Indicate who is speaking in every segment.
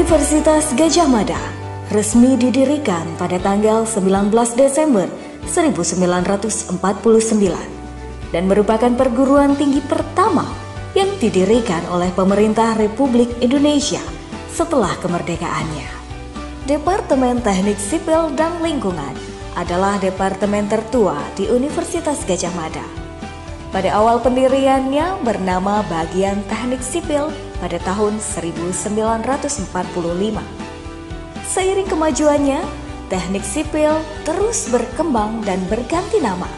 Speaker 1: Universitas Gadjah Mada resmi didirikan pada tanggal 19 Desember 1949 dan merupakan perguruan tinggi pertama yang didirikan oleh pemerintah Republik Indonesia setelah kemerdekaannya. Departemen Teknik Sipil dan Lingkungan adalah departemen tertua di Universitas Gadjah Mada. Pada awal pendiriannya bernama Bagian Teknik Sipil pada tahun 1945. Seiring kemajuannya, teknik sipil terus berkembang dan berganti nama,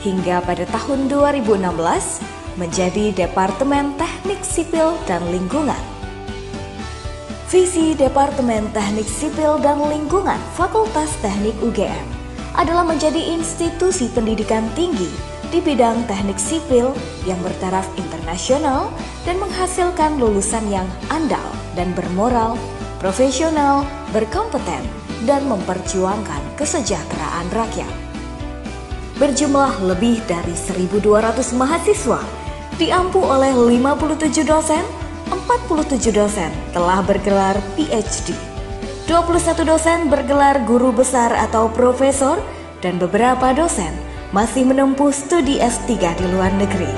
Speaker 1: hingga pada tahun 2016 menjadi Departemen Teknik Sipil dan Lingkungan. Visi Departemen Teknik Sipil dan Lingkungan Fakultas Teknik UGM adalah menjadi institusi pendidikan tinggi di bidang teknik sipil yang bertaraf internasional dan menghasilkan lulusan yang andal dan bermoral, profesional, berkompeten, dan memperjuangkan kesejahteraan rakyat. Berjumlah lebih dari 1.200 mahasiswa, diampu oleh 57 dosen, 47 dosen telah bergelar PhD, 21 dosen bergelar guru besar atau profesor, dan beberapa dosen masih menempuh studi S3 di luar negeri.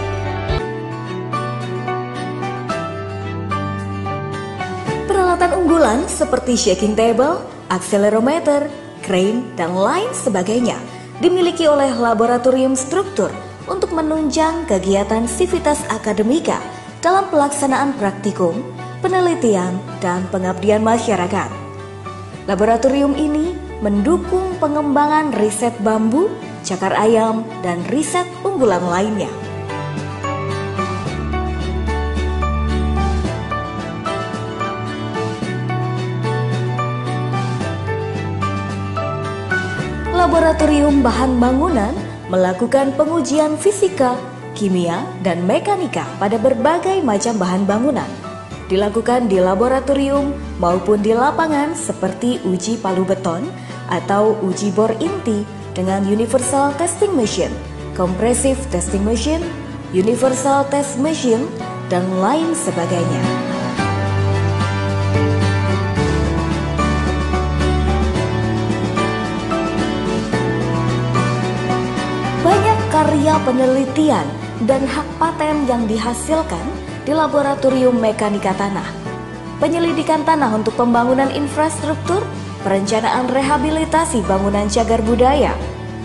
Speaker 1: Peralatan unggulan seperti shaking table, accelerometer, crane, dan lain sebagainya dimiliki oleh laboratorium struktur untuk menunjang kegiatan sivitas akademika dalam pelaksanaan praktikum, penelitian, dan pengabdian masyarakat. Laboratorium ini mendukung pengembangan riset bambu, cakar ayam, dan riset unggulan lainnya. Laboratorium Bahan Bangunan melakukan pengujian fisika, kimia, dan mekanika pada berbagai macam bahan bangunan. Dilakukan di laboratorium maupun di lapangan seperti uji palu beton atau uji bor inti dengan Universal Testing Machine, Compressive Testing Machine, Universal Test Machine, dan lain sebagainya. Banyak karya penelitian dan hak paten yang dihasilkan di Laboratorium Mekanika Tanah. Penyelidikan tanah untuk pembangunan infrastruktur, perencanaan rehabilitasi bangunan cagar budaya,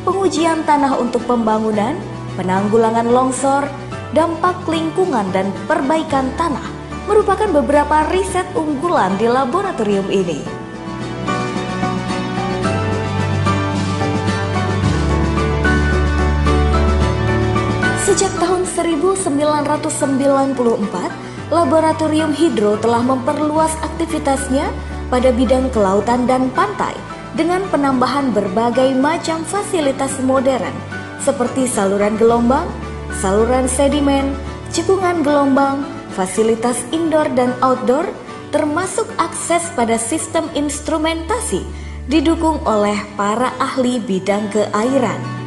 Speaker 1: pengujian tanah untuk pembangunan, penanggulangan longsor, dampak lingkungan, dan perbaikan tanah merupakan beberapa riset unggulan di laboratorium ini. Sejak tahun 1994, Laboratorium Hidro telah memperluas aktivitasnya pada bidang kelautan dan pantai dengan penambahan berbagai macam fasilitas modern seperti saluran gelombang, saluran sedimen, cekungan gelombang, fasilitas indoor dan outdoor, termasuk akses pada sistem instrumentasi didukung oleh para ahli bidang keairan.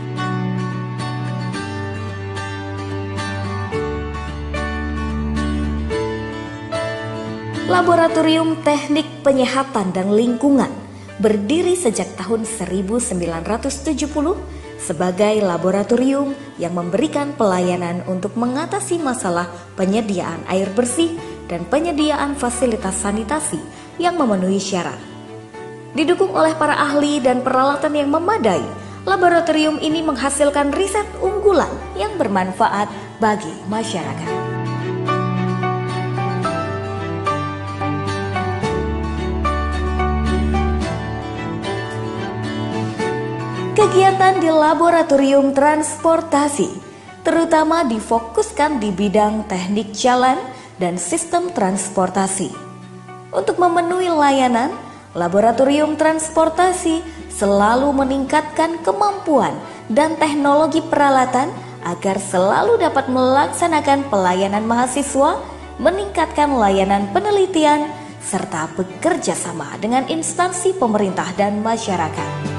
Speaker 1: Laboratorium Teknik Penyehatan dan Lingkungan berdiri sejak tahun 1970 sebagai laboratorium yang memberikan pelayanan untuk mengatasi masalah penyediaan air bersih dan penyediaan fasilitas sanitasi yang memenuhi syarat. Didukung oleh para ahli dan peralatan yang memadai, laboratorium ini menghasilkan riset unggulan yang bermanfaat bagi masyarakat. Kegiatan di Laboratorium Transportasi terutama difokuskan di bidang teknik jalan dan sistem transportasi. Untuk memenuhi layanan, Laboratorium Transportasi selalu meningkatkan kemampuan dan teknologi peralatan agar selalu dapat melaksanakan pelayanan mahasiswa, meningkatkan layanan penelitian, serta bekerja sama dengan instansi pemerintah dan masyarakat.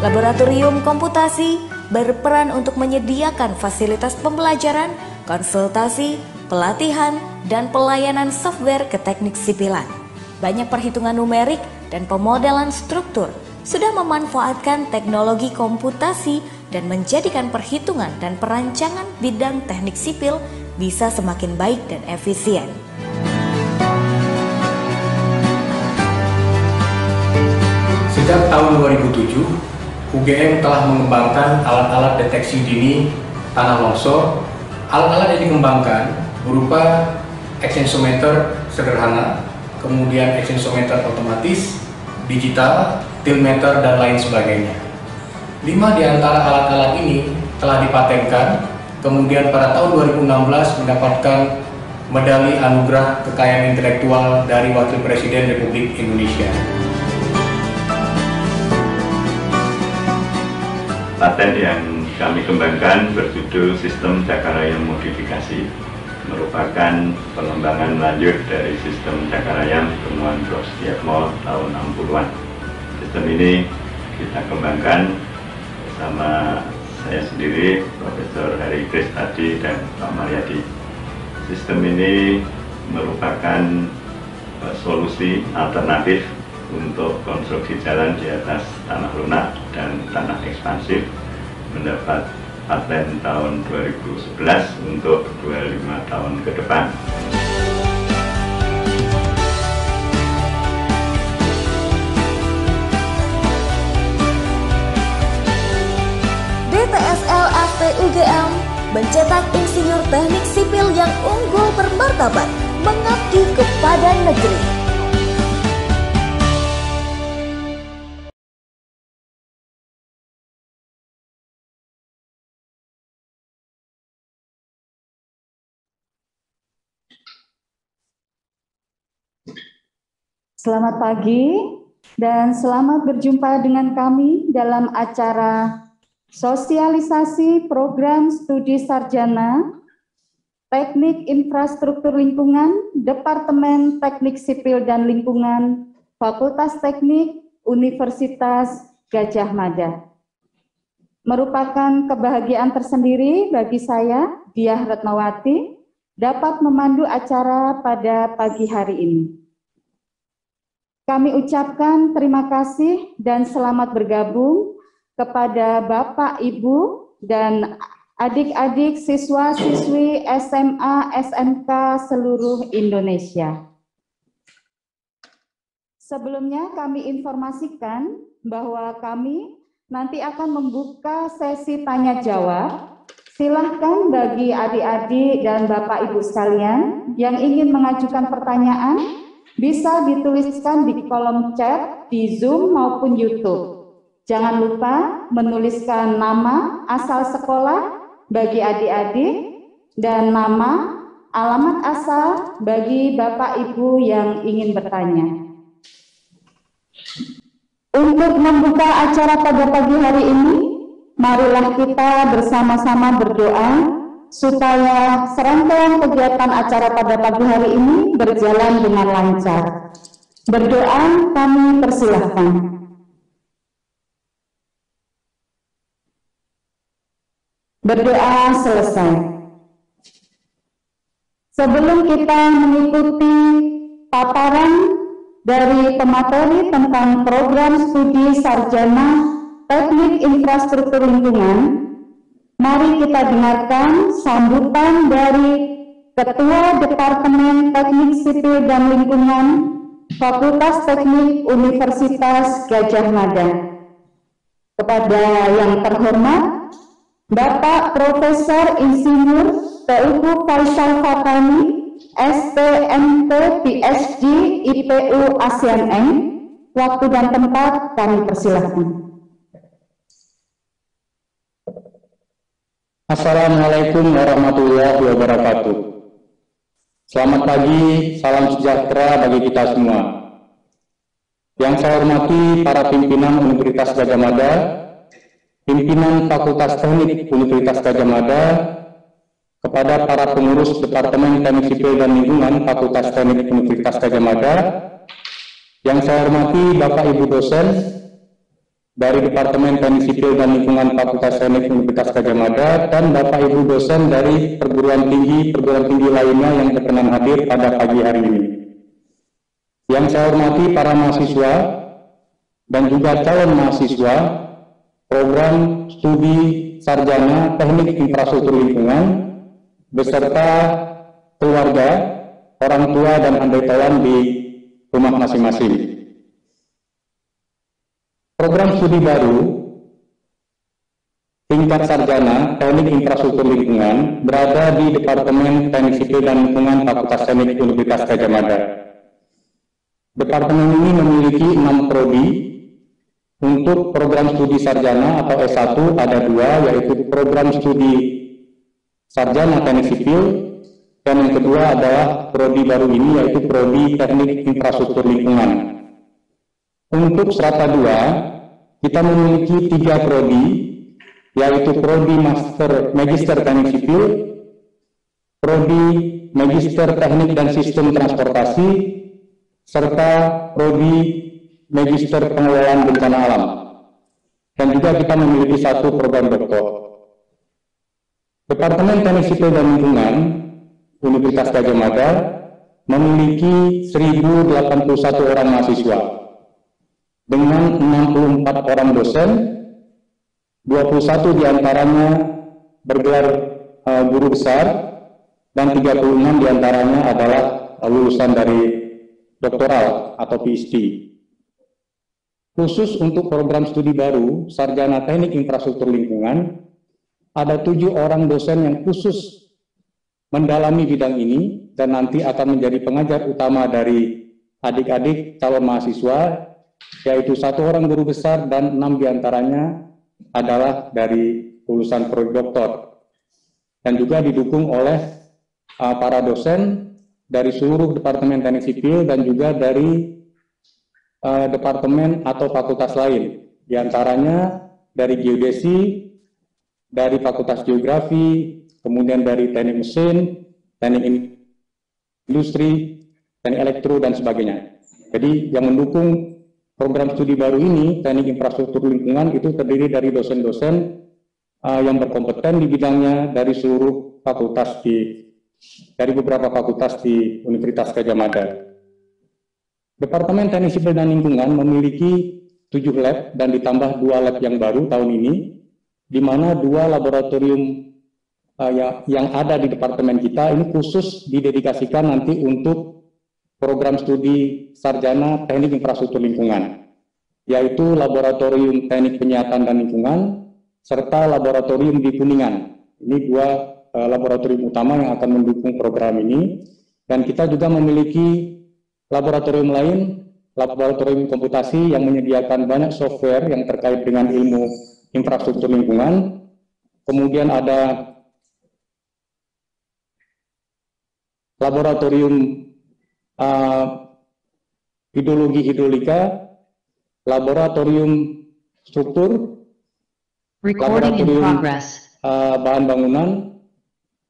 Speaker 1: Laboratorium Komputasi berperan untuk menyediakan fasilitas pembelajaran, konsultasi, pelatihan, dan pelayanan software ke teknik sipilan. Banyak perhitungan numerik dan pemodelan struktur sudah memanfaatkan teknologi komputasi dan menjadikan perhitungan dan perancangan bidang teknik sipil bisa semakin baik dan efisien.
Speaker 2: Sejak tahun 2007, UGM telah mengembangkan alat-alat deteksi dini tanah longsor. Alat-alat yang dikembangkan berupa extensometer sederhana, kemudian extensometer otomatis, digital, tiltmeter, dan lain sebagainya. 5 di antara alat-alat ini telah dipatenkan, kemudian pada tahun 2016 mendapatkan medali anugerah kekayaan intelektual dari Wakil Presiden Republik Indonesia.
Speaker 3: Paten yang kami kembangkan berjudul Sistem Cakarayam Modifikasi, merupakan pengembangan lanjut dari sistem Cakarayam temuan Prof. Setiatmo tahun 60-an. Sistem ini kita kembangkan bersama saya sendiri, Profesor Hari Kris tadi, dan Pak Mariadi. Sistem ini merupakan solusi alternatif untuk konstruksi jalan di atas tanah lunak dan tanah ekspansif, mendapat paten tahun 2011 untuk 25 tahun ke depan.
Speaker 1: DTSL FT UGM mencetak insinyur teknik sipil yang unggul bermartabat, mengabdi kepada negeri.
Speaker 4: Selamat pagi dan selamat berjumpa dengan kami dalam acara sosialisasi program studi sarjana Teknik Infrastruktur Lingkungan, Departemen Teknik Sipil dan Lingkungan, Fakultas Teknik Universitas Gadjah Mada. Merupakan kebahagiaan tersendiri bagi saya, Diah Retnawati, dapat memandu acara pada pagi hari ini. Kami ucapkan terima kasih dan selamat bergabung kepada Bapak, Ibu, dan adik-adik siswa-siswi SMA, SMK seluruh Indonesia. Sebelumnya kami informasikan bahwa kami nanti akan membuka sesi tanya-jawab. Silahkan bagi adik-adik dan Bapak, Ibu sekalian yang ingin mengajukan pertanyaan, bisa dituliskan di kolom chat di Zoom maupun YouTube. Jangan lupa menuliskan nama, asal sekolah bagi adik-adik, dan nama, alamat asal bagi Bapak Ibu yang ingin bertanya. Untuk membuka acara pada pagi hari ini, marilah kita bersama-sama berdoa supaya serangkaian kegiatan acara pada pagi hari ini berjalan dengan lancar. Berdoa kami persilahkan. Berdoa selesai. Sebelum kita mengikuti paparan dari pemateri tentang program studi sarjana Teknik Infrastruktur Lingkungan, mari kita dengarkan sambutan dari Ketua Departemen Teknik Sipil dan Lingkungan Fakultas Teknik Universitas Gadjah Mada. Kepada yang terhormat, Bapak Profesor Insinyur TUK Faisal Fatani, STMT PhD IPU ASEAN Eng, waktu dan tempat kami persilahkan.
Speaker 5: Assalamualaikum warahmatullahi wabarakatuh. Selamat pagi, salam sejahtera bagi kita semua. Yang saya hormati para pimpinan Universitas Gadjah Mada, pimpinan Fakultas Teknik Universitas Gadjah Mada, kepada para pengurus Departemen Teknik Sipil dan Lingkungan Fakultas Teknik Universitas Gadjah Mada, yang saya hormati Bapak Ibu dosen, dari Departemen Teknik Sipil dan Lingkungan Fakultas Teknik Universitas Gadjah Mada, dan Bapak Ibu dosen dari perguruan tinggi lainnya yang berkenan hadir pada pagi hari ini. Yang saya hormati para mahasiswa dan juga calon mahasiswa program studi sarjana Teknik Infrastruktur Lingkungan beserta keluarga, orang tua dan handai tolan di rumah masing-masing. Program studi baru tingkat sarjana Teknik Infrastruktur Lingkungan berada di Departemen Teknik Sipil dan Lingkungan Fakultas Teknik Universitas Gadjah Mada. Departemen ini memiliki 6 prodi. Untuk program studi sarjana atau S1 ada 2, yaitu program studi sarjana Teknik Sipil, dan yang kedua adalah prodi baru ini, yaitu prodi Teknik Infrastruktur Lingkungan. Untuk strata 2, kita memiliki 3 prodi, yaitu prodi Magister Teknik Sipil, prodi Magister Teknik dan Sistem Transportasi, serta prodi Magister Pengelolaan Bencana Alam. Dan juga kita memiliki 1 program doktor. Departemen Teknik Sipil dan Lingkungan Universitas Gadjah Mada memiliki 1.081 orang mahasiswa dengan 64 orang dosen, 21 diantaranya bergelar guru besar, dan 36 diantaranya adalah lulusan dari doktoral atau PhD. Khusus untuk program studi baru Sarjana Teknik Infrastruktur Lingkungan, ada 7 orang dosen yang khusus mendalami bidang ini dan nanti akan menjadi pengajar utama dari adik-adik calon mahasiswa, yaitu 1 orang guru besar dan 6 diantaranya adalah dari lulusan prodi doktor. Dan juga didukung oleh para dosen dari seluruh Departemen Teknik Sipil dan juga dari departemen atau fakultas lain, diantaranya dari geodesi, dari fakultas geografi, kemudian dari teknik mesin, teknik industri, teknik elektro, dan sebagainya. Jadi yang mendukung program studi baru ini, Teknik Infrastruktur Lingkungan, itu terdiri dari dosen-dosen yang berkompeten di bidangnya dari seluruh fakultas dari beberapa fakultas di Universitas Gadjah Mada. Departemen Teknik Sipil dan Lingkungan memiliki 7 lab dan ditambah 2 lab yang baru tahun ini, di mana 2 laboratorium yang ada di departemen kita ini khusus didedikasikan nanti untuk program studi sarjana Teknik Infrastruktur Lingkungan, yaitu Laboratorium Teknik Penyihatan dan Lingkungan serta Laboratorium di Kuningan. Ini 2 laboratorium utama yang akan mendukung program ini, dan kita juga memiliki laboratorium lain, laboratorium komputasi yang menyediakan banyak software yang terkait dengan ilmu infrastruktur lingkungan. Kemudian ada laboratorium hidrologi hidrolika, laboratorium struktur, laboratorium bahan bangunan,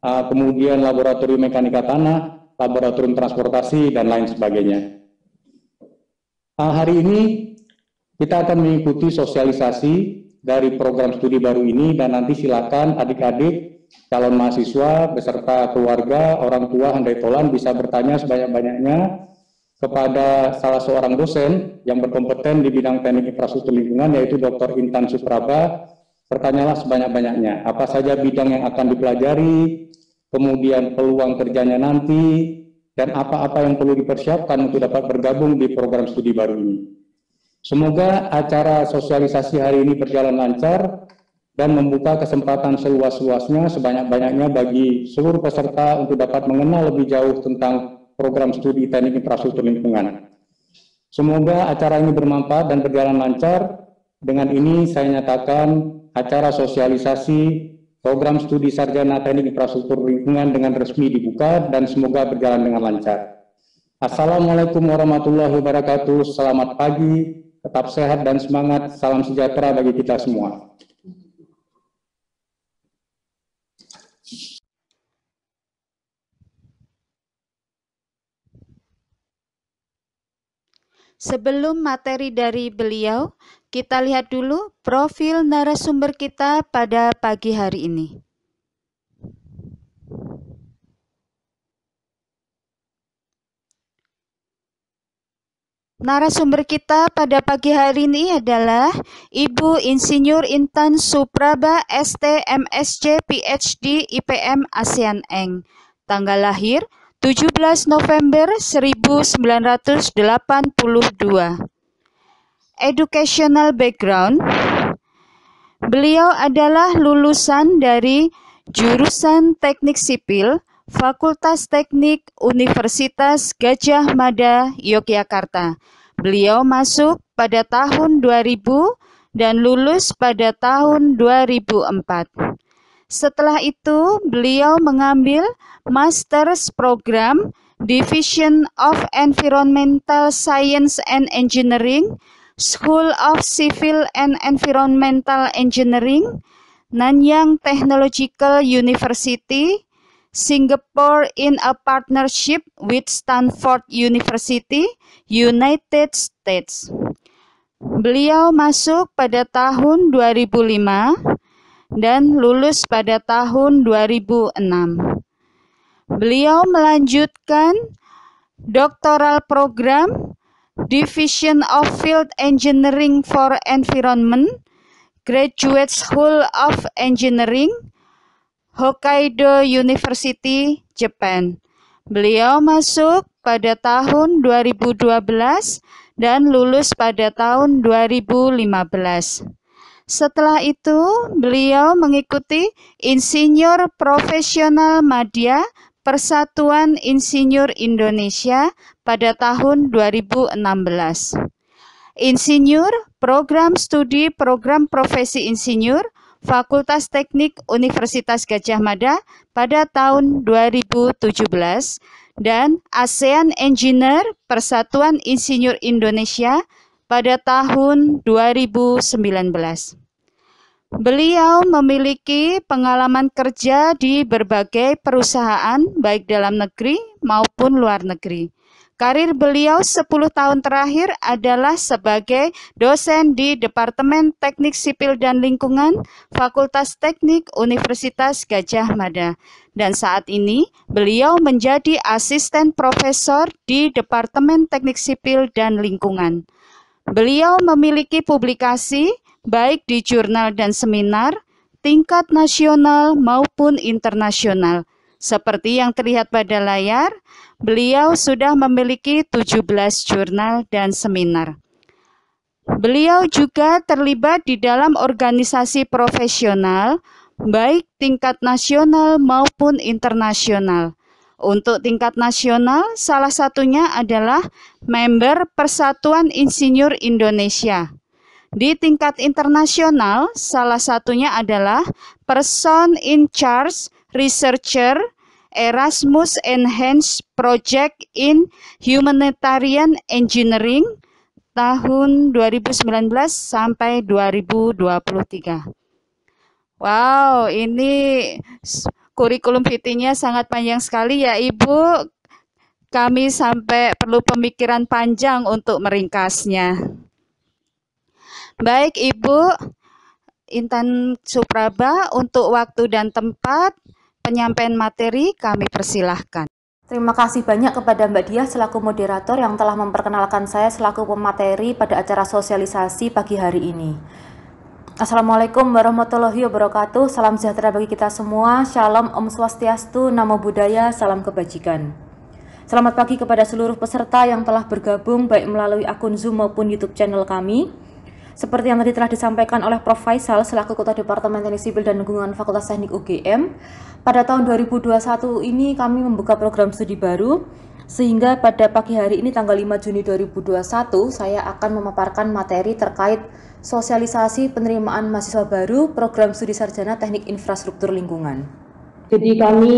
Speaker 5: kemudian laboratorium mekanika tanah, laboratorium transportasi, dan lain sebagainya. Hari ini kita akan mengikuti sosialisasi dari program studi baru ini, dan nanti silakan adik-adik calon mahasiswa beserta keluarga, orang tua, handai tolan bisa bertanya sebanyak-banyaknya kepada salah seorang dosen yang berkompeten di bidang teknik infrastruktur lingkungan, yaitu Dr. Intan Supraba. Bertanyalah sebanyak-banyaknya, apa saja bidang yang akan dipelajari, kemudian peluang kerjanya nanti, dan apa-apa yang perlu dipersiapkan untuk dapat bergabung di program studi baru ini. Semoga acara sosialisasi hari ini berjalan lancar dan membuka kesempatan seluas-luasnya, sebanyak-banyaknya bagi seluruh peserta untuk dapat mengenal lebih jauh tentang program studi Teknik Infrastruktur Lingkungan. Semoga acara ini bermanfaat dan berjalan lancar. Dengan ini saya nyatakan acara sosialisasi program studi sarjana Teknik Infrastruktur Lingkungan dengan resmi dibuka dan semoga berjalan dengan lancar. Assalamualaikum warahmatullahi wabarakatuh. Selamat pagi, tetap sehat dan semangat. Salam sejahtera bagi kita semua.
Speaker 6: Sebelum materi dari beliau, kita lihat dulu profil narasumber kita pada pagi hari ini. Narasumber kita pada pagi hari ini adalah Ibu Insinyur Intan Supraba, ST, MSc, PhD, IPM, ASEAN Eng. Tanggal lahir 17 November 1982. Educational background. Beliau adalah lulusan dari jurusan Teknik Sipil, Fakultas Teknik Universitas Gadjah Mada, Yogyakarta. Beliau masuk pada tahun 2000 dan lulus pada tahun 2004. Setelah itu, beliau mengambil Master's Program Division of Environmental Science and Engineering, School of Civil and Environmental Engineering, Nanyang Technological University, Singapore in a partnership with Stanford University, United States. Beliau masuk pada tahun 2005 dan lulus pada tahun 2006. Beliau melanjutkan doktoral program Division of Field Engineering for Environment, Graduate School of Engineering, Hokkaido University, Japan. Beliau masuk pada tahun 2012 dan lulus pada tahun 2015. Setelah itu, beliau mengikuti Insinyur Profesional Madya Persatuan Insinyur Indonesia pada tahun 2016. Insinyur, Program Studi Program Profesi Insinyur, Fakultas Teknik Universitas Gadjah Mada pada tahun 2017 dan ASEAN Engineer Persatuan Insinyur Indonesia pada tahun 2019. Beliau memiliki pengalaman kerja di berbagai perusahaan baik dalam negeri maupun luar negeri. Karir beliau 10 tahun terakhir adalah sebagai dosen di Departemen Teknik Sipil dan Lingkungan, Fakultas Teknik Universitas Gadjah Mada. Dan saat ini beliau menjadi asisten profesor di Departemen Teknik Sipil dan Lingkungan. Beliau memiliki publikasi baik di jurnal dan seminar, tingkat nasional maupun internasional. Seperti yang terlihat pada layar, beliau sudah memiliki 17 jurnal dan seminar. Beliau juga terlibat di dalam organisasi profesional, baik tingkat nasional maupun internasional. Untuk tingkat nasional, salah satunya adalah member Persatuan Insinyur Indonesia. Di tingkat internasional, salah satunya adalah Person in Charge Researcher Erasmus Enhanced Project in Humanitarian Engineering tahun 2019 sampai 2023. Wow, ini kurikulum vitae-nya sangat panjang sekali ya Ibu. Kami sampai perlu pemikiran panjang untuk meringkasnya. Baik Ibu Intan Supraba, untuk waktu dan tempat penyampaian materi kami persilahkan.
Speaker 7: Terima kasih banyak kepada Mbak Diah selaku moderator yang telah memperkenalkan saya selaku pemateri pada acara sosialisasi pagi hari ini. Assalamualaikum warahmatullahi wabarakatuh. Salam sejahtera bagi kita semua. Shalom, Om Swastiastu, Namo Buddhaya, salam kebajikan. Selamat pagi kepada seluruh peserta yang telah bergabung baik melalui akun Zoom maupun YouTube channel kami. Seperti yang tadi telah disampaikan oleh Prof. Faisal selaku Ketua Departemen Teknik Sipil dan Lingkungan Fakultas Teknik UGM, pada tahun 2021 ini kami membuka program studi baru, sehingga pada pagi hari ini tanggal 5 Juni 2021 saya akan memaparkan materi terkait sosialisasi penerimaan mahasiswa baru program studi sarjana Teknik Infrastruktur Lingkungan.
Speaker 4: Jadi kami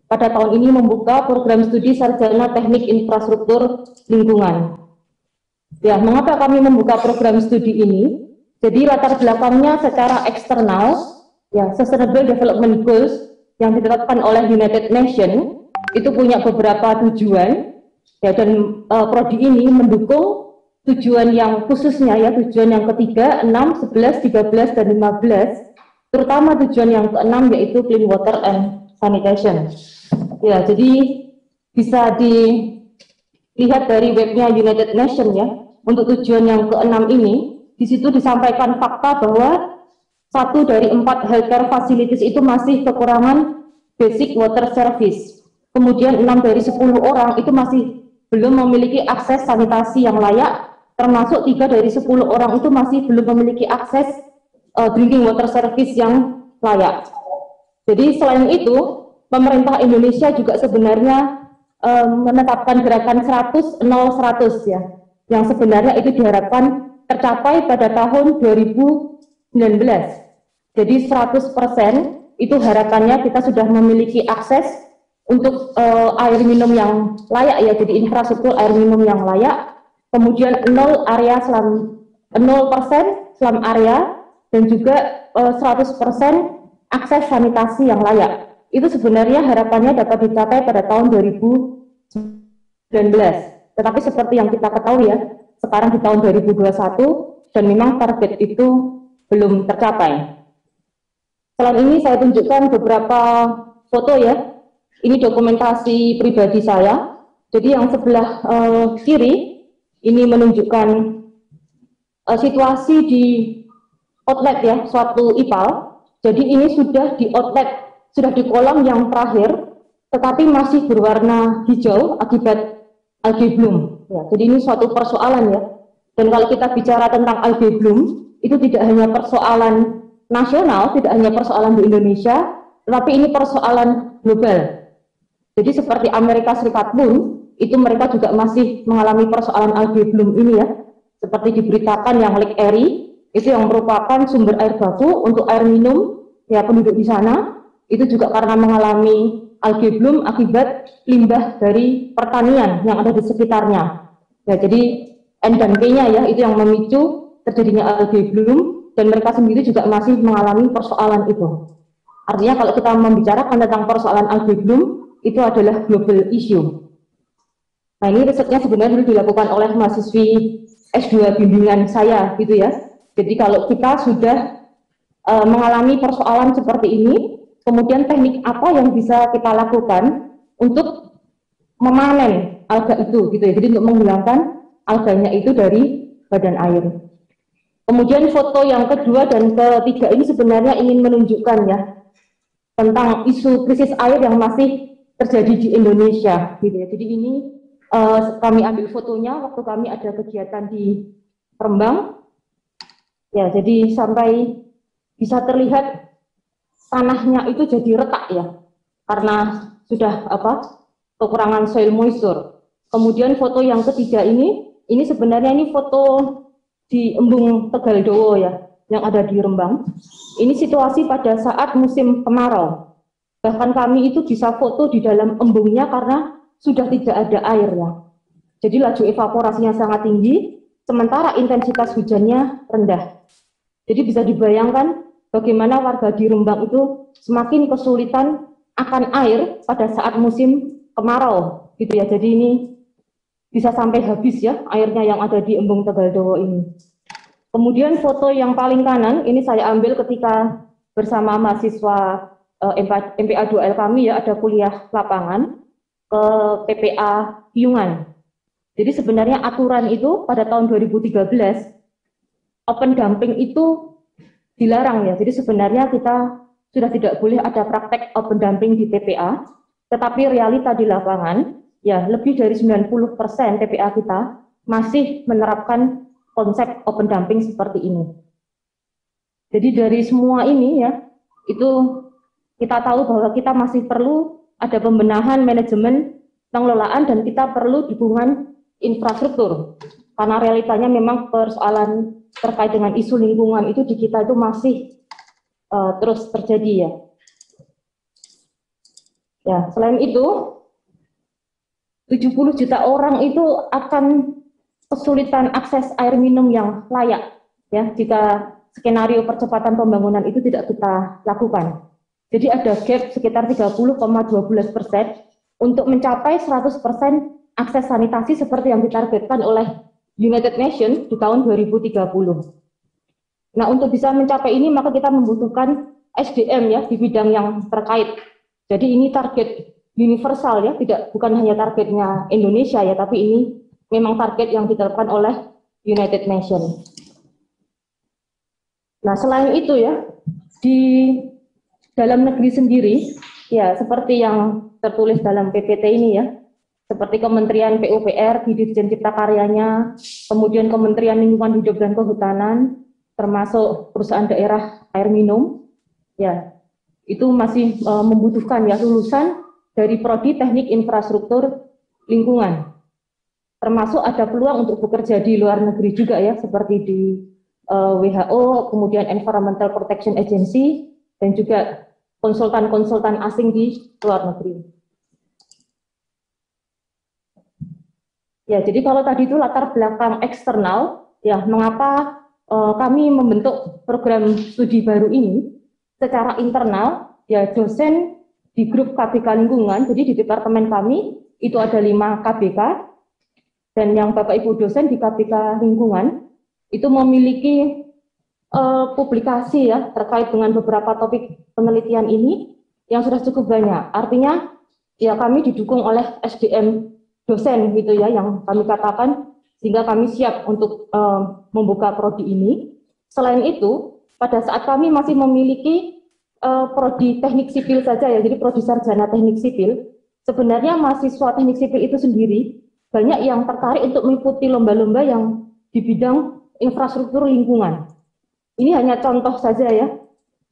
Speaker 4: pada tahun ini membuka program studi sarjana Teknik Infrastruktur Lingkungan. Ya, mengapa kami membuka program studi ini? Jadi latar belakangnya secara eksternal, ya, Sustainable Development Goals yang ditetapkan oleh United Nations itu punya beberapa tujuan, ya, dan prodi ini mendukung tujuan yang khususnya ya, tujuan yang ketiga, 6, 11, 13, dan 15, terutama tujuan yang ke-6 yaitu clean water and sanitation. Ya, jadi bisa dilihat dari webnya United Nations ya, untuk tujuan yang ke-6 ini, di situ disampaikan fakta bahwa 1 dari 4 healthcare facilities itu masih kekurangan basic water service. Kemudian 6 dari 10 orang itu masih belum memiliki akses sanitasi yang layak, termasuk 3 dari 10 orang itu masih belum memiliki akses drinking water service yang layak. Jadi selain itu, pemerintah Indonesia juga sebenarnya menetapkan gerakan 100-0-100 ya, yang sebenarnya itu diharapkan tercapai pada tahun 2019. Jadi 100% itu harapannya kita sudah memiliki akses untuk air minum yang layak ya, jadi infrastruktur air minum yang layak. Kemudian 0% slum area, dan juga 100% akses sanitasi yang layak. Itu sebenarnya harapannya dapat dicapai pada tahun 2019. Tetapi seperti yang kita ketahui ya, sekarang di tahun 2021 dan memang target itu belum tercapai. Selain ini saya tunjukkan beberapa foto ya. Ini dokumentasi pribadi saya. Jadi yang sebelah kiri ini menunjukkan situasi di outlet ya, suatu IPAL. Jadi ini sudah di outlet, sudah di kolam yang terakhir, tetapi masih berwarna hijau akibat algae bloom. Ya, jadi ini suatu persoalan ya. Dan kalau kita bicara tentang algae bloom, itu tidak hanya persoalan nasional, tidak hanya persoalan di Indonesia, tetapi ini persoalan global. Jadi seperti Amerika Serikat pun, itu mereka juga masih mengalami persoalan algae bloom ini ya. Seperti diberitakan yang Lake Erie, itu yang merupakan sumber air baku untuk air minum ya penduduk di sana, itu juga karena mengalami algae bloom akibat limbah dari pertanian yang ada di sekitarnya. Ya, jadi N dan P-nya ya, itu yang memicu terjadinya algae bloom, dan mereka sendiri juga masih mengalami persoalan itu. Artinya kalau kita membicarakan tentang persoalan algae bloom, itu adalah global issue. Nah, ini risetnya sebenarnya dilakukan oleh mahasiswi S2 bimbingan saya gitu ya. Jadi kalau kita sudah mengalami persoalan seperti ini, kemudian teknik apa yang bisa kita lakukan untuk memanen alga itu gitu ya. Jadi untuk menghilangkan alganya itu dari badan air. Kemudian foto yang kedua dan ketiga ini sebenarnya ingin menunjukkan ya tentang isu krisis air yang masih terjadi di Indonesia gitu ya. Jadi ini kami ambil fotonya waktu kami ada kegiatan di Rembang. Ya, jadi sampai bisa terlihat tanahnya itu jadi retak ya, karena sudah kekurangan soil moisture. Kemudian foto yang ketiga ini sebenarnya ini foto di Embung Tegal Dowo ya, yang ada di Rembang. Ini situasi pada saat musim kemarau. Bahkan kami itu bisa foto di dalam embungnya karena sudah tidak ada air ya. Jadi laju evaporasinya sangat tinggi, sementara intensitas hujannya rendah. Jadi bisa dibayangkan bagaimana warga di Rembang itu semakin kesulitan akan air pada saat musim kemarau gitu ya. Jadi ini bisa sampai habis ya airnya yang ada di Embung Tegal Dowo ini. Kemudian foto yang paling kanan ini saya ambil ketika bersama mahasiswa MPA 2L kami ya, ada kuliah lapangan ke PPA Piungan. Jadi sebenarnya aturan itu pada tahun 2013 open dumping itu dilarang ya. Jadi sebenarnya kita sudah tidak boleh ada praktek open dumping di TPA, tetapi realita di lapangan ya lebih dari 90% TPA kita masih menerapkan konsep open dumping seperti ini. Jadi dari semua ini ya, itu kita tahu bahwa kita masih perlu ada pembenahan manajemen pengelolaan dan kita perlu dukungan infrastruktur. Karena realitanya memang persoalan terkait dengan isu lingkungan itu di kita itu masih terus terjadi ya. Ya, selain itu 70 juta orang itu akan kesulitan akses air minum yang layak ya jika skenario percepatan pembangunan itu tidak kita lakukan. Jadi ada gap sekitar 30,12% untuk mencapai 100% akses sanitasi seperti yang ditargetkan oleh United Nations di tahun 2030. Nah, untuk bisa mencapai ini maka kita membutuhkan SDM ya di bidang yang terkait. Jadi ini target universal ya, bukan hanya targetnya Indonesia ya, tapi ini memang target yang ditetapkan oleh United Nations. Nah, selain itu ya, di dalam negeri sendiri ya seperti yang tertulis dalam PPT ini ya, seperti Kementerian PUPR di Dirjen Cipta Karyanya, kemudian Kementerian Lingkungan Hidup dan Kehutanan, termasuk perusahaan daerah air minum, ya itu masih membutuhkan ya lulusan dari prodi Teknik Infrastruktur Lingkungan. Termasuk ada peluang untuk bekerja di luar negeri juga ya, seperti di WHO, kemudian Environmental Protection Agency, dan juga konsultan-konsultan asing di luar negeri. Ya, jadi kalau tadi itu latar belakang eksternal, ya mengapa kami membentuk program studi baru ini secara internal, ya dosen di grup KBK Lingkungan, jadi di departemen kami itu ada 5 KBK, dan yang Bapak Ibu dosen di KBK Lingkungan itu memiliki publikasi ya terkait dengan beberapa topik penelitian ini yang sudah cukup banyak. Artinya ya kami didukung oleh SDM dosen gitu ya yang kami katakan, sehingga kami siap untuk membuka prodi ini. Selain itu, pada saat kami masih memiliki prodi teknik sipil saja ya, jadi prodi sarjana teknik sipil, sebenarnya mahasiswa teknik sipil itu sendiri banyak yang tertarik untuk mengikuti lomba-lomba yang di bidang infrastruktur lingkungan. Ini hanya contoh saja ya.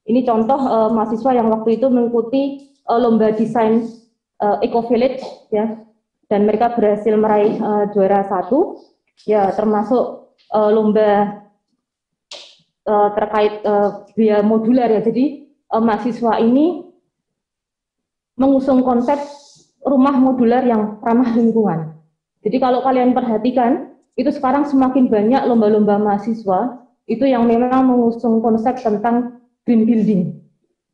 Speaker 4: Ini contoh mahasiswa yang waktu itu mengikuti lomba desain Eco Village ya, dan mereka berhasil meraih juara 1 ya, termasuk lomba terkait biaya modular ya. Jadi mahasiswa ini mengusung konsep rumah modular yang ramah lingkungan. Jadi kalau kalian perhatikan, itu sekarang semakin banyak lomba-lomba mahasiswa itu yang memang mengusung konsep tentang green building.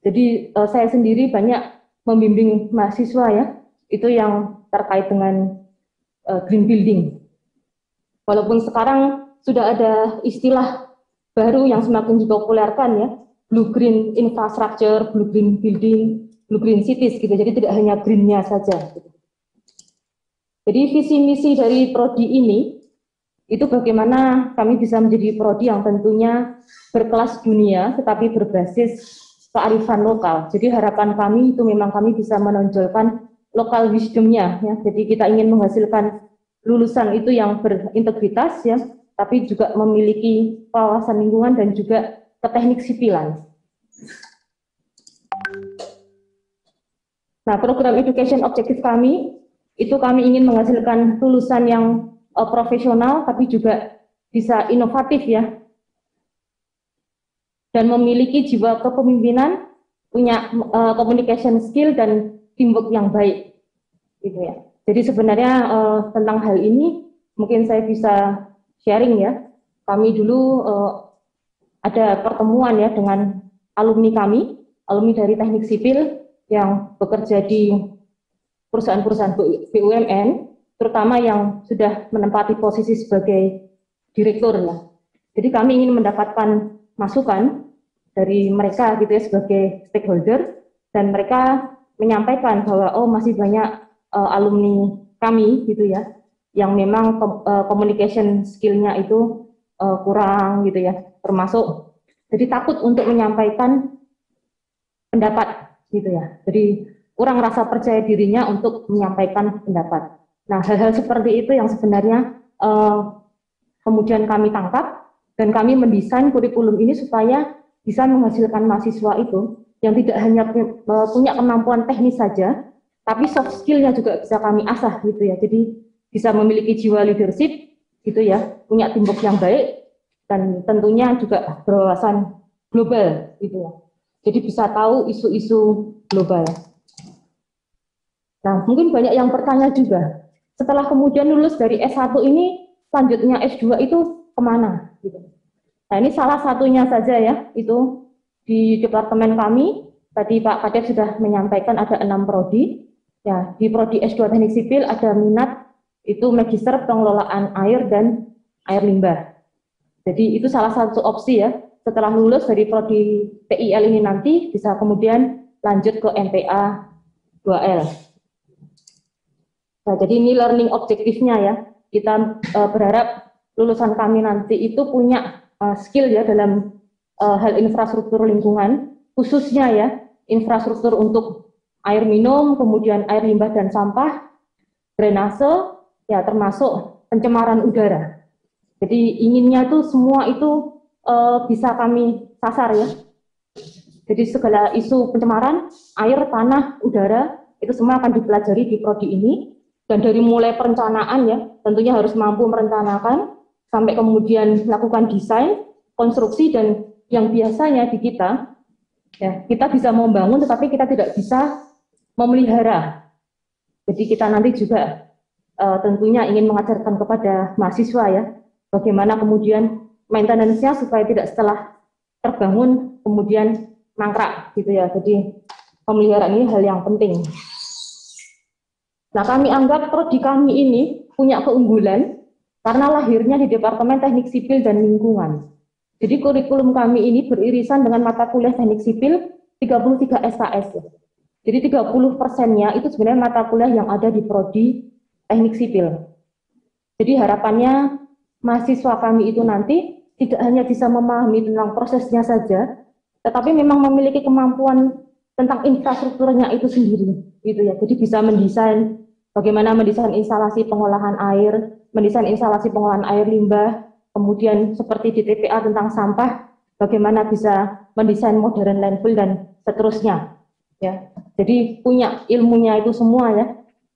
Speaker 4: Jadi saya sendiri banyak membimbing mahasiswa ya, itu yang terkait dengan green building. Walaupun sekarang sudah ada istilah baru yang semakin dipopulerkan ya, blue green infrastructure, blue green building, blue green cities gitu. Jadi tidak hanya greennya saja. Gitu. Jadi visi misi dari prodi ini itu bagaimana kami bisa menjadi prodi yang tentunya berkelas dunia tetapi berbasis kearifan lokal. Jadi harapan kami itu memang kami bisa menonjolkan local wisdom-nya ya. Jadi kita ingin menghasilkan lulusan itu yang berintegritas ya, tapi juga memiliki wawasan lingkungan dan juga keteknik sipilan. Nah, program education objektif kami itu kami ingin menghasilkan lulusan yang profesional tapi juga bisa inovatif ya, dan memiliki jiwa kepemimpinan, punya communication skill dan teamwork yang baik gitu ya. Jadi sebenarnya tentang hal ini mungkin saya bisa sharing ya. Kami dulu ada pertemuan ya dengan alumni kami, alumni dari teknik sipil yang bekerja di perusahaan-perusahaan BUMN, terutama yang sudah menempati posisi sebagai direktur ya. Jadi kami ingin mendapatkan masukan dari mereka gitu ya sebagai stakeholder, dan mereka menyampaikan bahwa oh masih banyak alumni kami gitu ya yang memang communication skill-nya itu kurang gitu ya, termasuk jadi takut untuk menyampaikan pendapat gitu ya. Jadi kurang rasa percaya dirinya untuk menyampaikan pendapat. Nah, hal-hal seperti itu yang sebenarnya kemudian kami tangkap dan kami mendesain kurikulum ini supaya bisa menghasilkan mahasiswa itu yang tidak hanya punya kemampuan teknis saja, tapi soft skill-nya juga bisa kami asah gitu ya. Jadi bisa memiliki jiwa leadership gitu ya, punya teamwork yang baik, dan tentunya juga berwawasan global gitu ya. Jadi bisa tahu isu-isu global. Nah, mungkin banyak yang bertanya juga, setelah kemudian lulus dari S1 ini, selanjutnya S2 itu kemana? Gitu. Nah, ini salah satunya saja ya, itu di departemen kami, tadi Pak Kadep sudah menyampaikan ada 6 prodi. Ya, di prodi S2 Teknik Sipil ada minat, itu Magister Pengelolaan Air dan air limbah. Jadi itu salah satu opsi ya. Setelah lulus dari prodi TIL ini nanti bisa kemudian lanjut ke MPA 2L. Nah, jadi ini learning objektifnya ya. Kita berharap lulusan kami nanti itu punya skill ya dalam hal infrastruktur lingkungan, khususnya ya infrastruktur untuk air minum, kemudian air limbah dan sampah, drainase, ya termasuk pencemaran udara. Jadi inginnya itu semua itu bisa kami sasar ya. Jadi segala isu pencemaran, air, tanah, udara, itu semua akan dipelajari di prodi ini. Dan dari mulai perencanaan ya, tentunya harus mampu merencanakan, sampai kemudian melakukan desain, konstruksi, dan yang biasanya di kita, ya kita bisa membangun tetapi kita tidak bisa memelihara. Jadi kita nanti juga tentunya ingin mengajarkan kepada mahasiswa ya, bagaimana kemudian maintenance-nya supaya tidak setelah terbangun kemudian mangkrak gitu ya. Jadi pemeliharaan ini hal yang penting. Nah, kami anggap prodi kami ini punya keunggulan karena lahirnya di Departemen Teknik Sipil dan Lingkungan. Jadi kurikulum kami ini beririsan dengan mata kuliah teknik sipil 33 SKS. Jadi 30%-nya itu sebenarnya mata kuliah yang ada di prodi teknik sipil. Jadi harapannya mahasiswa kami itu nanti tidak hanya bisa memahami tentang prosesnya saja, tetapi memang memiliki kemampuan tentang infrastrukturnya itu sendiri, gitu ya. Jadi bisa mendesain bagaimana mendesain instalasi pengolahan air, mendesain instalasi pengolahan air limbah, kemudian seperti di TPA tentang sampah, bagaimana bisa mendesain modern landfill dan seterusnya. Ya, jadi punya ilmunya itu semua ya,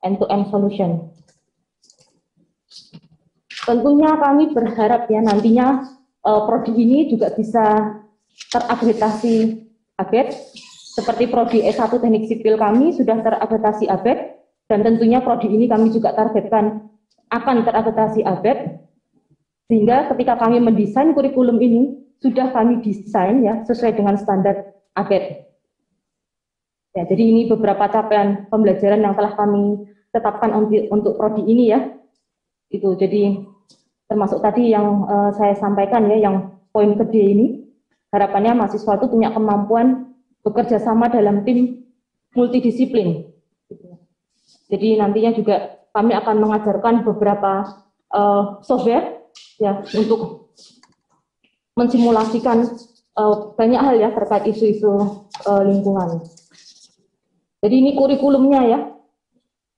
Speaker 4: end-to-end solution. Tentunya kami berharap ya nantinya prodi ini juga bisa terakreditasi ABET, seperti prodi S1 Teknik Sipil kami sudah terakreditasi ABET, dan tentunya prodi ini kami juga targetkan akan terakreditasi ABET, sehingga ketika kami mendesain kurikulum ini, sudah kami desain ya sesuai dengan standar ABET. Ya, jadi ini beberapa capaian pembelajaran yang telah kami tetapkan untuk prodi ini ya. Itu jadi termasuk tadi yang saya sampaikan ya, yang poin gede ini, harapannya mahasiswa itu punya kemampuan bekerja sama dalam tim multidisiplin. Jadi nantinya juga kami akan mengajarkan beberapa software ya untuk mensimulasikan banyak hal ya terkait isu-isu lingkungan. Jadi ini kurikulumnya ya.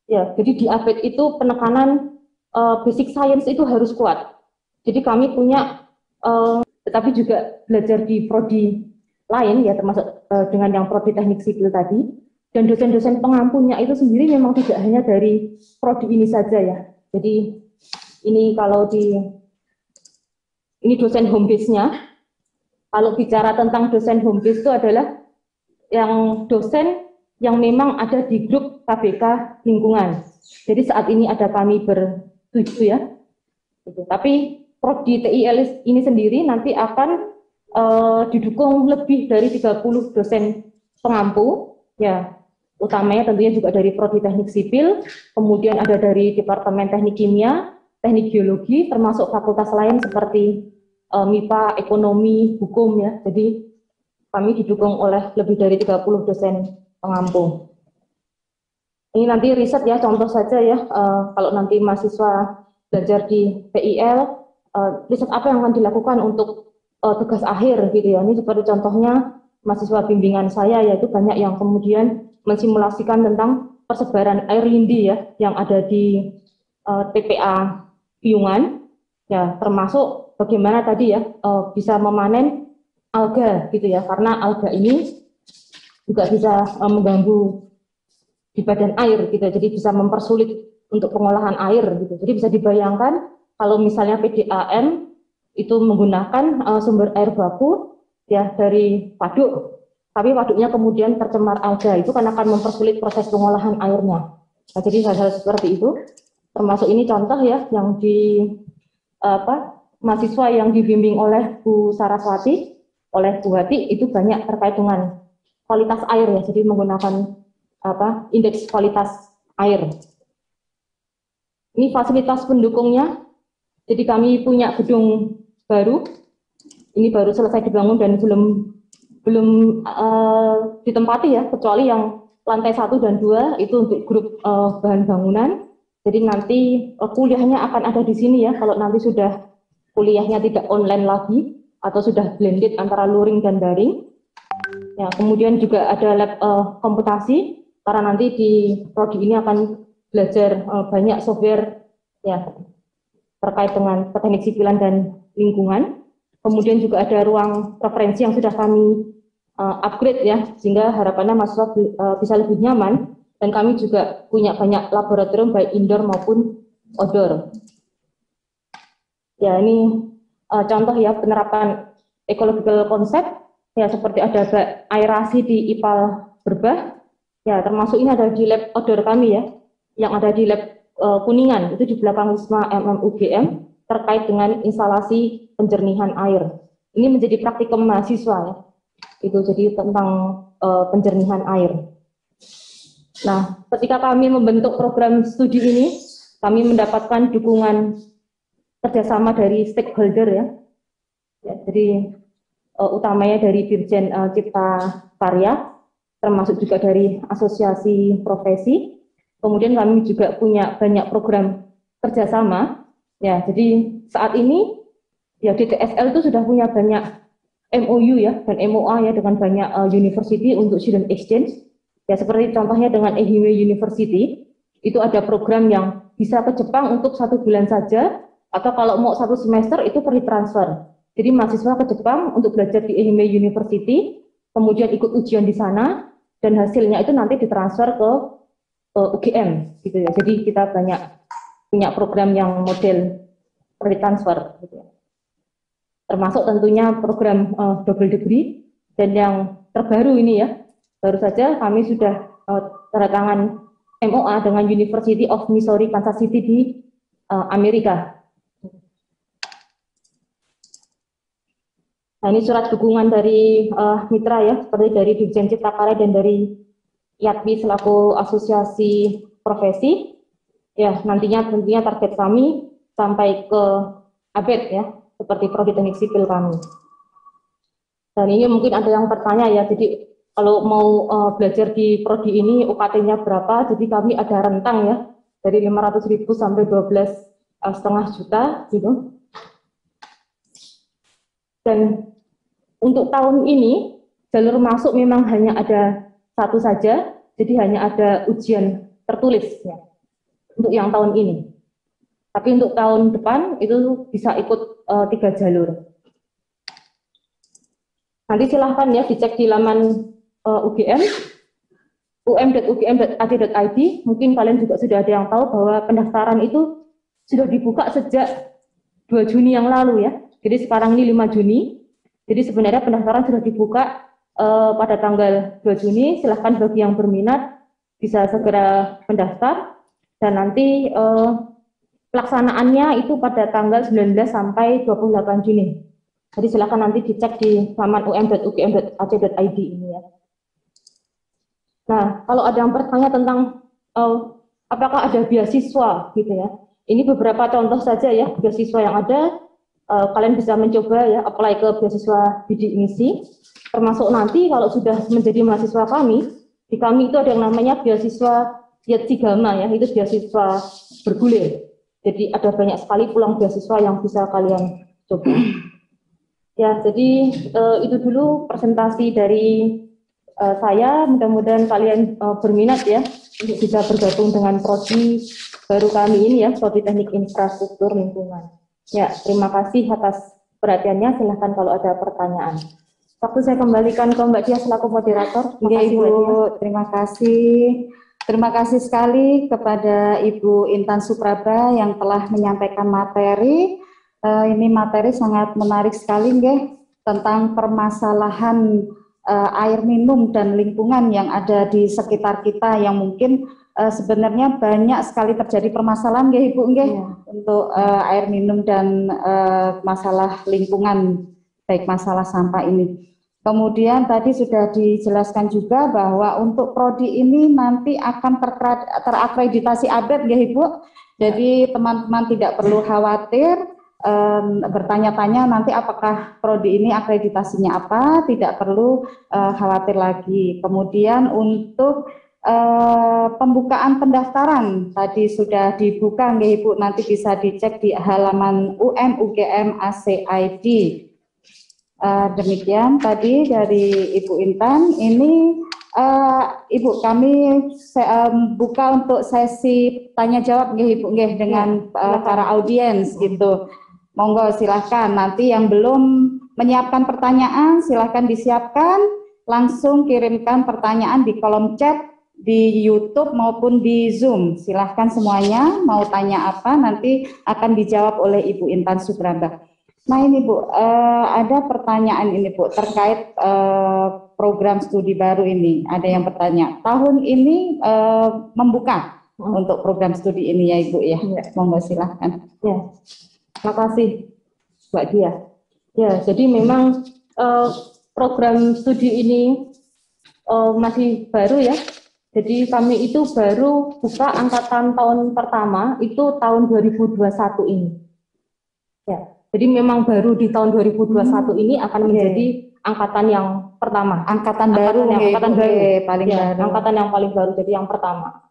Speaker 4: Ya, jadi di ABET itu penekanan basic science itu harus kuat. Jadi kami punya tetapi juga belajar di prodi lain ya, termasuk dengan yang prodi teknik sipil tadi, dan dosen-dosen pengampunya itu sendiri memang tidak hanya dari prodi ini saja ya. Jadi ini kalau ini dosen home base-nya. Kalau bicara tentang dosen home base itu adalah yang dosen yang memang ada di grup KBK lingkungan. Jadi saat ini ada kami bertujuh ya. Tapi prodi TIL ini sendiri nanti akan didukung lebih dari 30 dosen pengampu ya. Utamanya tentunya juga dari prodi teknik sipil, kemudian ada dari Departemen Teknik Kimia, Teknik Geologi, termasuk fakultas lain seperti MIPA, Ekonomi, Hukum ya. Jadi kami didukung oleh lebih dari 30 dosen pengampu. Ini nanti riset ya, contoh saja ya, kalau nanti mahasiswa belajar di TIL, riset apa yang akan dilakukan untuk tugas akhir gitu ya. Ini seperti contohnya mahasiswa bimbingan saya, yaitu banyak yang kemudian mensimulasikan tentang persebaran air lindi ya, yang ada di TPA Piungan, ya termasuk bagaimana tadi ya bisa memanen alga gitu ya, karena alga ini juga bisa mengganggu di badan air gitu, jadi bisa mempersulit untuk pengolahan air gitu. Jadi bisa dibayangkan kalau misalnya PDAM itu menggunakan sumber air baku ya dari waduk, tapi waduknya kemudian tercemar alga, itu kan akan mempersulit proses pengolahan airnya. Nah, jadi hal-hal seperti itu, termasuk ini contoh ya yang di mahasiswa yang dibimbing oleh Bu Saraswati, oleh Bu Hati, itu banyak terkait dengan kualitas air ya, jadi menggunakan indeks kualitas air. Ini fasilitas pendukungnya,
Speaker 8: Jadi kami punya gedung baru, ini baru selesai dibangun dan belum ditempati ya, kecuali yang lantai 1 dan 2 itu untuk grup bahan bangunan. Jadi nanti kuliahnya akan ada di sini ya, kalau nanti sudah kuliahnya tidak online lagi atau sudah blended antara luring dan daring. Ya, kemudian juga ada lab komputasi, karena nanti di prodi ini akan belajar banyak software ya terkait dengan teknik sipilan dan lingkungan. Kemudian juga ada ruang referensi yang sudah kami upgrade ya, sehingga harapannya mahasiswa bisa lebih nyaman. Dan kami juga punya banyak laboratorium baik indoor maupun outdoor. Ya, ini contoh ya penerapan ecological concept ya, seperti ada aerasi di IPAL Berbah. Ya, termasuk ini ada di lab outdoor kami ya, yang ada di lab Kuningan, itu di belakang Wisma UGM, terkait dengan instalasi penjernihan air. Ini menjadi praktikum mahasiswa ya, itu jadi tentang penjernihan air. Nah, ketika kami membentuk program studi ini, kami mendapatkan dukungan kerjasama dari stakeholder ya, jadi utamanya dari Dirjen Cipta Karya, termasuk juga dari asosiasi profesi. Kemudian kami juga punya banyak program kerjasama. Ya, jadi saat ini ya DTSL itu sudah punya banyak MOU ya dan MOA ya dengan banyak university untuk student exchange. Ya, seperti contohnya dengan Ehime University, itu ada program yang bisa ke Jepang untuk 1 bulan saja, atau kalau mau 1 semester itu free transfer. Jadi mahasiswa ke Jepang untuk belajar di Ehime University, kemudian ikut ujian di sana, dan hasilnya itu nanti ditransfer ke UGM, gitu ya. Jadi kita banyak punya program yang model free transfer, gitu ya. Termasuk tentunya program double degree, dan yang terbaru ini ya, baru saja kami sudah tanda tangan MOA dengan University of Missouri Kansas City di Amerika. Nah, ini surat dukungan dari mitra ya, seperti dari Dirjen Cipta Karya dan dari IATPI selaku asosiasi profesi. Ya, nantinya tentunya target kami sampai ke ABET ya, seperti prodi teknik sipil kami. Dan ini mungkin ada yang bertanya ya, jadi kalau mau belajar di prodi ini UKT-nya berapa? Jadi kami ada rentang ya, dari 500.000 sampai 12,5 juta gitu. Dan untuk tahun ini jalur masuk memang hanya ada 1 saja, jadi hanya ada ujian tertulis ya untuk yang tahun ini. Tapi untuk tahun depan itu bisa ikut 3 jalur. Nanti silahkan ya dicek di laman UGM, um.ugm.ac.id. Mungkin kalian juga sudah ada yang tahu bahwa pendaftaran itu sudah dibuka sejak 2 Juni yang lalu ya. Jadi sekarang ini 5 Juni. Jadi sebenarnya pendaftaran sudah dibuka pada tanggal 2 Juni. Silahkan bagi yang berminat bisa segera mendaftar. Dan nanti pelaksanaannya itu pada tanggal 19 sampai 28 Juni. Jadi silahkan nanti dicek di laman um.ugm.ac.id ini ya. Nah, kalau ada yang bertanya tentang apakah ada beasiswa gitu ya. Ini beberapa contoh saja ya beasiswa yang ada. Kalian bisa mencoba ya apply ke beasiswa bidik misi. Termasuk nanti kalau sudah menjadi mahasiswa kami, di kami itu ada yang namanya beasiswa Yatsigama ya, itu beasiswa bergulir. Jadi ada banyak sekali peluang beasiswa yang bisa kalian coba. Ya, jadi itu dulu presentasi dari saya, mudah-mudahan kalian berminat ya untuk bisa bergabung dengan prodi baru kami ini ya, prodi Teknik Infrastruktur Lingkungan. Ya, terima kasih atas perhatiannya. Silahkan kalau ada pertanyaan. Waktu saya kembalikan ke Mbak Dia selaku moderator.
Speaker 4: Terima kasih, Ibu. Terima kasih. Terima kasih sekali kepada Ibu Intan Supraba yang telah menyampaikan materi. Ini materi sangat menarik sekali, nggih, tentang permasalahan air minum dan lingkungan yang ada di sekitar kita yang mungkin sebenarnya banyak sekali terjadi permasalahan nggih Ibu nggih untuk air minum dan masalah lingkungan baik masalah sampah ini. Kemudian tadi sudah dijelaskan juga bahwa untuk prodi ini nanti akan terakreditasi ABET nggih Ibu. Jadi teman-teman tidak perlu khawatir. bertanya-tanya nanti apakah prodi ini akreditasinya apa, tidak perlu khawatir lagi. Kemudian untuk pembukaan pendaftaran tadi sudah dibuka nggih Ibu, nanti bisa dicek di halaman UGM ACID. Demikian tadi dari Ibu Intan. Ini Ibu, kami buka untuk sesi tanya jawab nggih Ibu nggih dengan para audiens gitu. Monggo silahkan, nanti yang belum menyiapkan pertanyaan silahkan disiapkan, langsung kirimkan pertanyaan di kolom chat di YouTube maupun di Zoom. Silahkan semuanya, mau tanya apa nanti akan dijawab oleh Ibu Intan Supraba. Nah ini Bu, ada pertanyaan ini Bu terkait program studi baru ini. Ada yang bertanya, tahun ini membuka untuk program studi ini ya Ibu ya. Monggo silahkan.
Speaker 8: Ya. Terima kasih Mbak Dia. Ya, jadi memang program studi ini masih baru ya. Jadi kami itu baru buka angkatan tahun pertama itu tahun 2021 ini. Ya, jadi memang baru di tahun 2021 ini akan menjadi angkatan yang pertama.
Speaker 4: Angkatan baru,
Speaker 8: angkatan baru,
Speaker 4: paling
Speaker 8: ya,
Speaker 4: baru.
Speaker 8: angkatan yang paling baru, jadi yang pertama.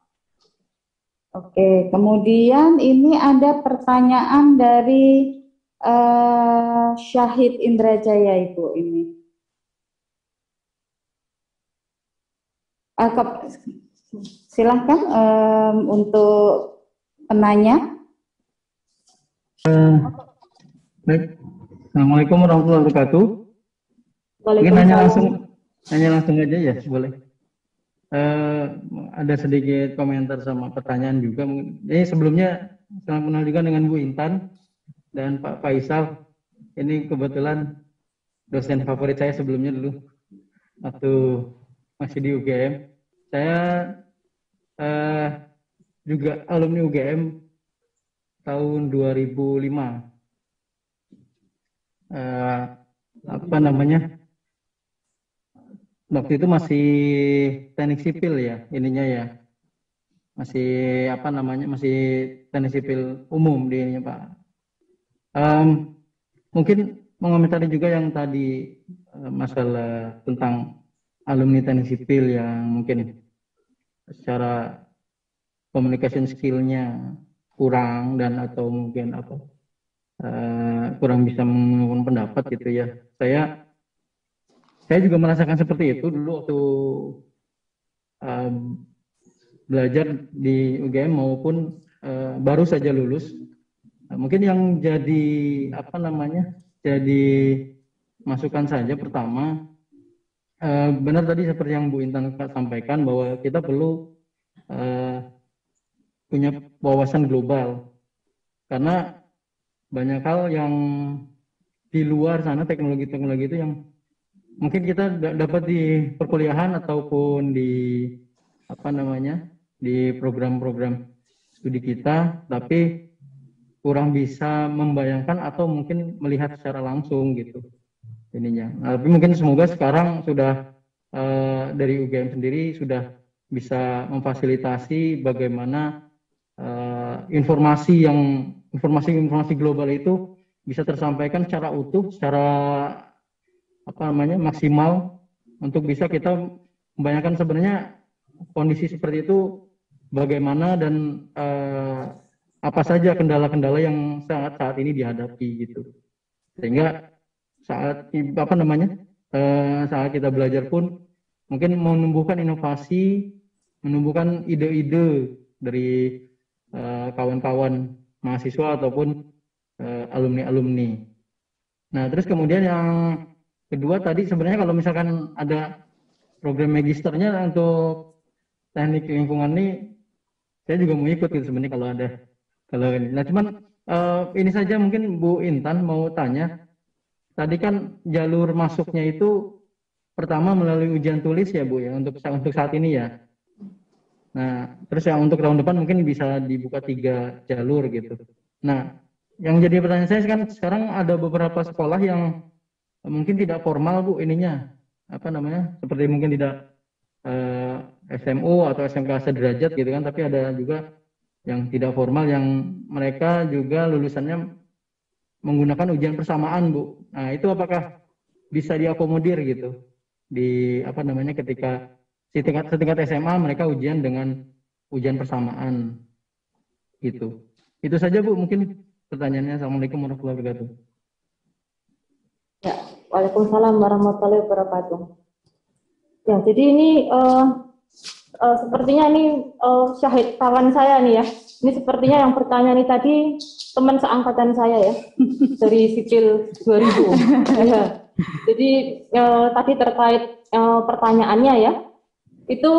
Speaker 4: Oke, kemudian ini ada pertanyaan dari Syahid Indrajaya Ibu ini. Silahkan untuk penanya.
Speaker 5: Baik. Assalamualaikum warahmatullahi wabarakatuh. Mungkin nanya langsung aja ya, boleh. Ada sedikit komentar sama pertanyaan juga. Ini sebelumnya salam kenal juga dengan Bu Intan dan Pak Faisal. Ini kebetulan dosen favorit saya sebelumnya dulu waktu masih di UGM. Saya juga alumni UGM tahun 2005. Apa namanya? Waktu itu masih teknik sipil ya, ininya ya. Masih apa namanya? Masih teknik sipil umum di ininya Pak. Mungkin mengomentari juga yang tadi masalah tentang alumni teknik sipil yang mungkin secara communication skill-nya kurang dan atau mungkin apa kurang bisa mengungkapkan pendapat gitu ya. Saya juga merasakan seperti itu dulu waktu belajar di UGM maupun baru saja lulus. Mungkin yang jadi apa namanya? Jadi masukan saja pertama, benar tadi seperti yang Bu Intan sampaikan bahwa kita perlu punya wawasan global karena banyak hal yang di luar sana teknologi-teknologi itu yang mungkin kita dapat di perkuliahan ataupun di apa namanya di program-program studi kita, tapi kurang bisa membayangkan atau mungkin melihat secara langsung gitu ininya. Nah, tapi mungkin semoga sekarang sudah dari UGM sendiri sudah bisa memfasilitasi bagaimana informasi global itu bisa tersampaikan secara utuh, secara apa namanya maksimal untuk bisa kita membayangkan sebenarnya kondisi seperti itu bagaimana dan apa saja kendala-kendala yang saat ini dihadapi gitu. Sehingga saat apa namanya saat kita belajar pun mungkin menumbuhkan inovasi, menumbuhkan ide-ide dari kawan-kawan mahasiswa ataupun alumni-alumni. Nah, terus kemudian yang kedua tadi sebenarnya kalau misalkan ada program magisternya untuk teknik lingkungan ini, saya juga mau ikut gitu sebenarnya kalau ada. Ini. Nah, cuman ini saja mungkin Bu Intan mau tanya. Tadi kan jalur masuknya itu pertama melalui ujian tulis ya Bu ya untuk saat ini ya. Nah, terus yang untuk tahun depan mungkin bisa dibuka 3 jalur gitu. Nah, yang jadi pertanyaan saya kan sekarang ada beberapa sekolah yang mungkin tidak formal Bu ininya. Apa namanya? Seperti mungkin tidak SMU atau SMK sederajat gitu kan, tapi ada juga yang tidak formal yang mereka juga lulusannya menggunakan ujian persamaan, Bu. Nah, itu apakah bisa diakomodir gitu di apa namanya ketika setingkat SMA mereka ujian dengan ujian persamaan gitu. Itu saja, Bu, mungkin pertanyaannya. Assalamualaikum warahmatullahi wabarakatuh.
Speaker 8: Ya, waalaikumsalam warahmatullahi wabarakatuh. Ya, jadi ini sepertinya ini syahid kawan saya nih ya. Ini sepertinya yang bertanya nih tadi teman seangkatan saya ya, dari sipil 2000. Ya. Jadi tadi terkait pertanyaannya ya, itu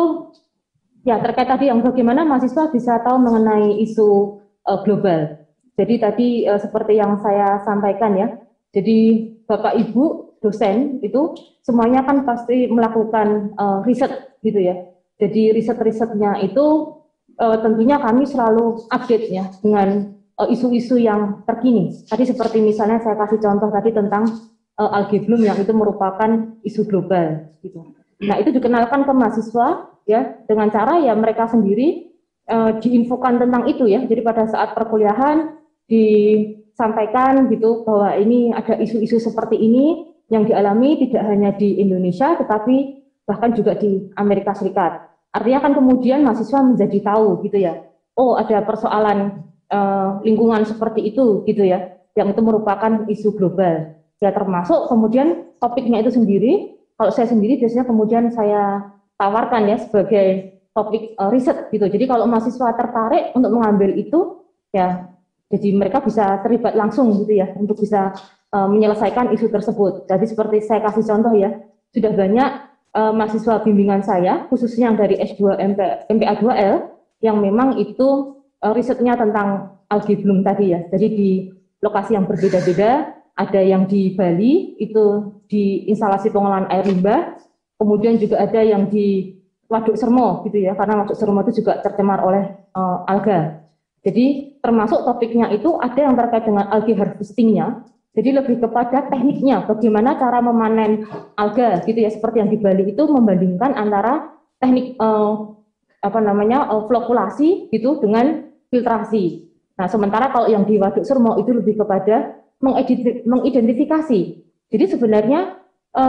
Speaker 8: ya terkait tadi yang bagaimana mahasiswa bisa tahu mengenai isu global. Jadi tadi seperti yang saya sampaikan ya, jadi Bapak Ibu dosen itu semuanya kan pasti melakukan riset gitu ya. Jadi riset-risetnya itu tentunya kami selalu update ya dengan isu-isu yang terkini. Tadi seperti misalnya saya kasih contoh tadi tentang algae bloom yang itu merupakan isu global gitu. Nah, itu dikenalkan ke mahasiswa ya dengan cara ya mereka sendiri diinfokan tentang itu ya. Jadi pada saat perkuliahan disampaikan gitu bahwa ini ada isu-isu seperti ini yang dialami tidak hanya di Indonesia tetapi bahkan juga di Amerika Serikat. Artinya kan kemudian mahasiswa menjadi tahu gitu ya. Oh, ada persoalan lingkungan seperti itu gitu ya, yang itu merupakan isu global. Ya termasuk kemudian topiknya itu sendiri. Kalau saya sendiri biasanya kemudian saya tawarkan ya sebagai topik riset gitu. Jadi kalau mahasiswa tertarik untuk mengambil itu ya, jadi mereka bisa terlibat langsung gitu ya untuk bisa menyelesaikan isu tersebut. Jadi seperti saya kasih contoh ya, sudah banyak mahasiswa bimbingan saya khususnya yang dari S2 MPA2L yang memang itu risetnya tentang algae bloom tadi ya. Jadi di lokasi yang berbeda-beda. Ada yang di Bali, itu di instalasi pengolahan air limbah, kemudian juga ada yang di Waduk Sermo, gitu ya, karena Waduk Sermo itu juga tercemar oleh alga. Jadi termasuk topiknya itu ada yang terkait dengan algae harvestingnya, jadi lebih kepada tekniknya, bagaimana cara memanen alga, gitu ya, seperti yang di Bali itu membandingkan antara teknik flokulasi gitu dengan filtrasi. Nah, sementara kalau yang di Waduk Sermo itu lebih kepada mengidentifikasi. Jadi sebenarnya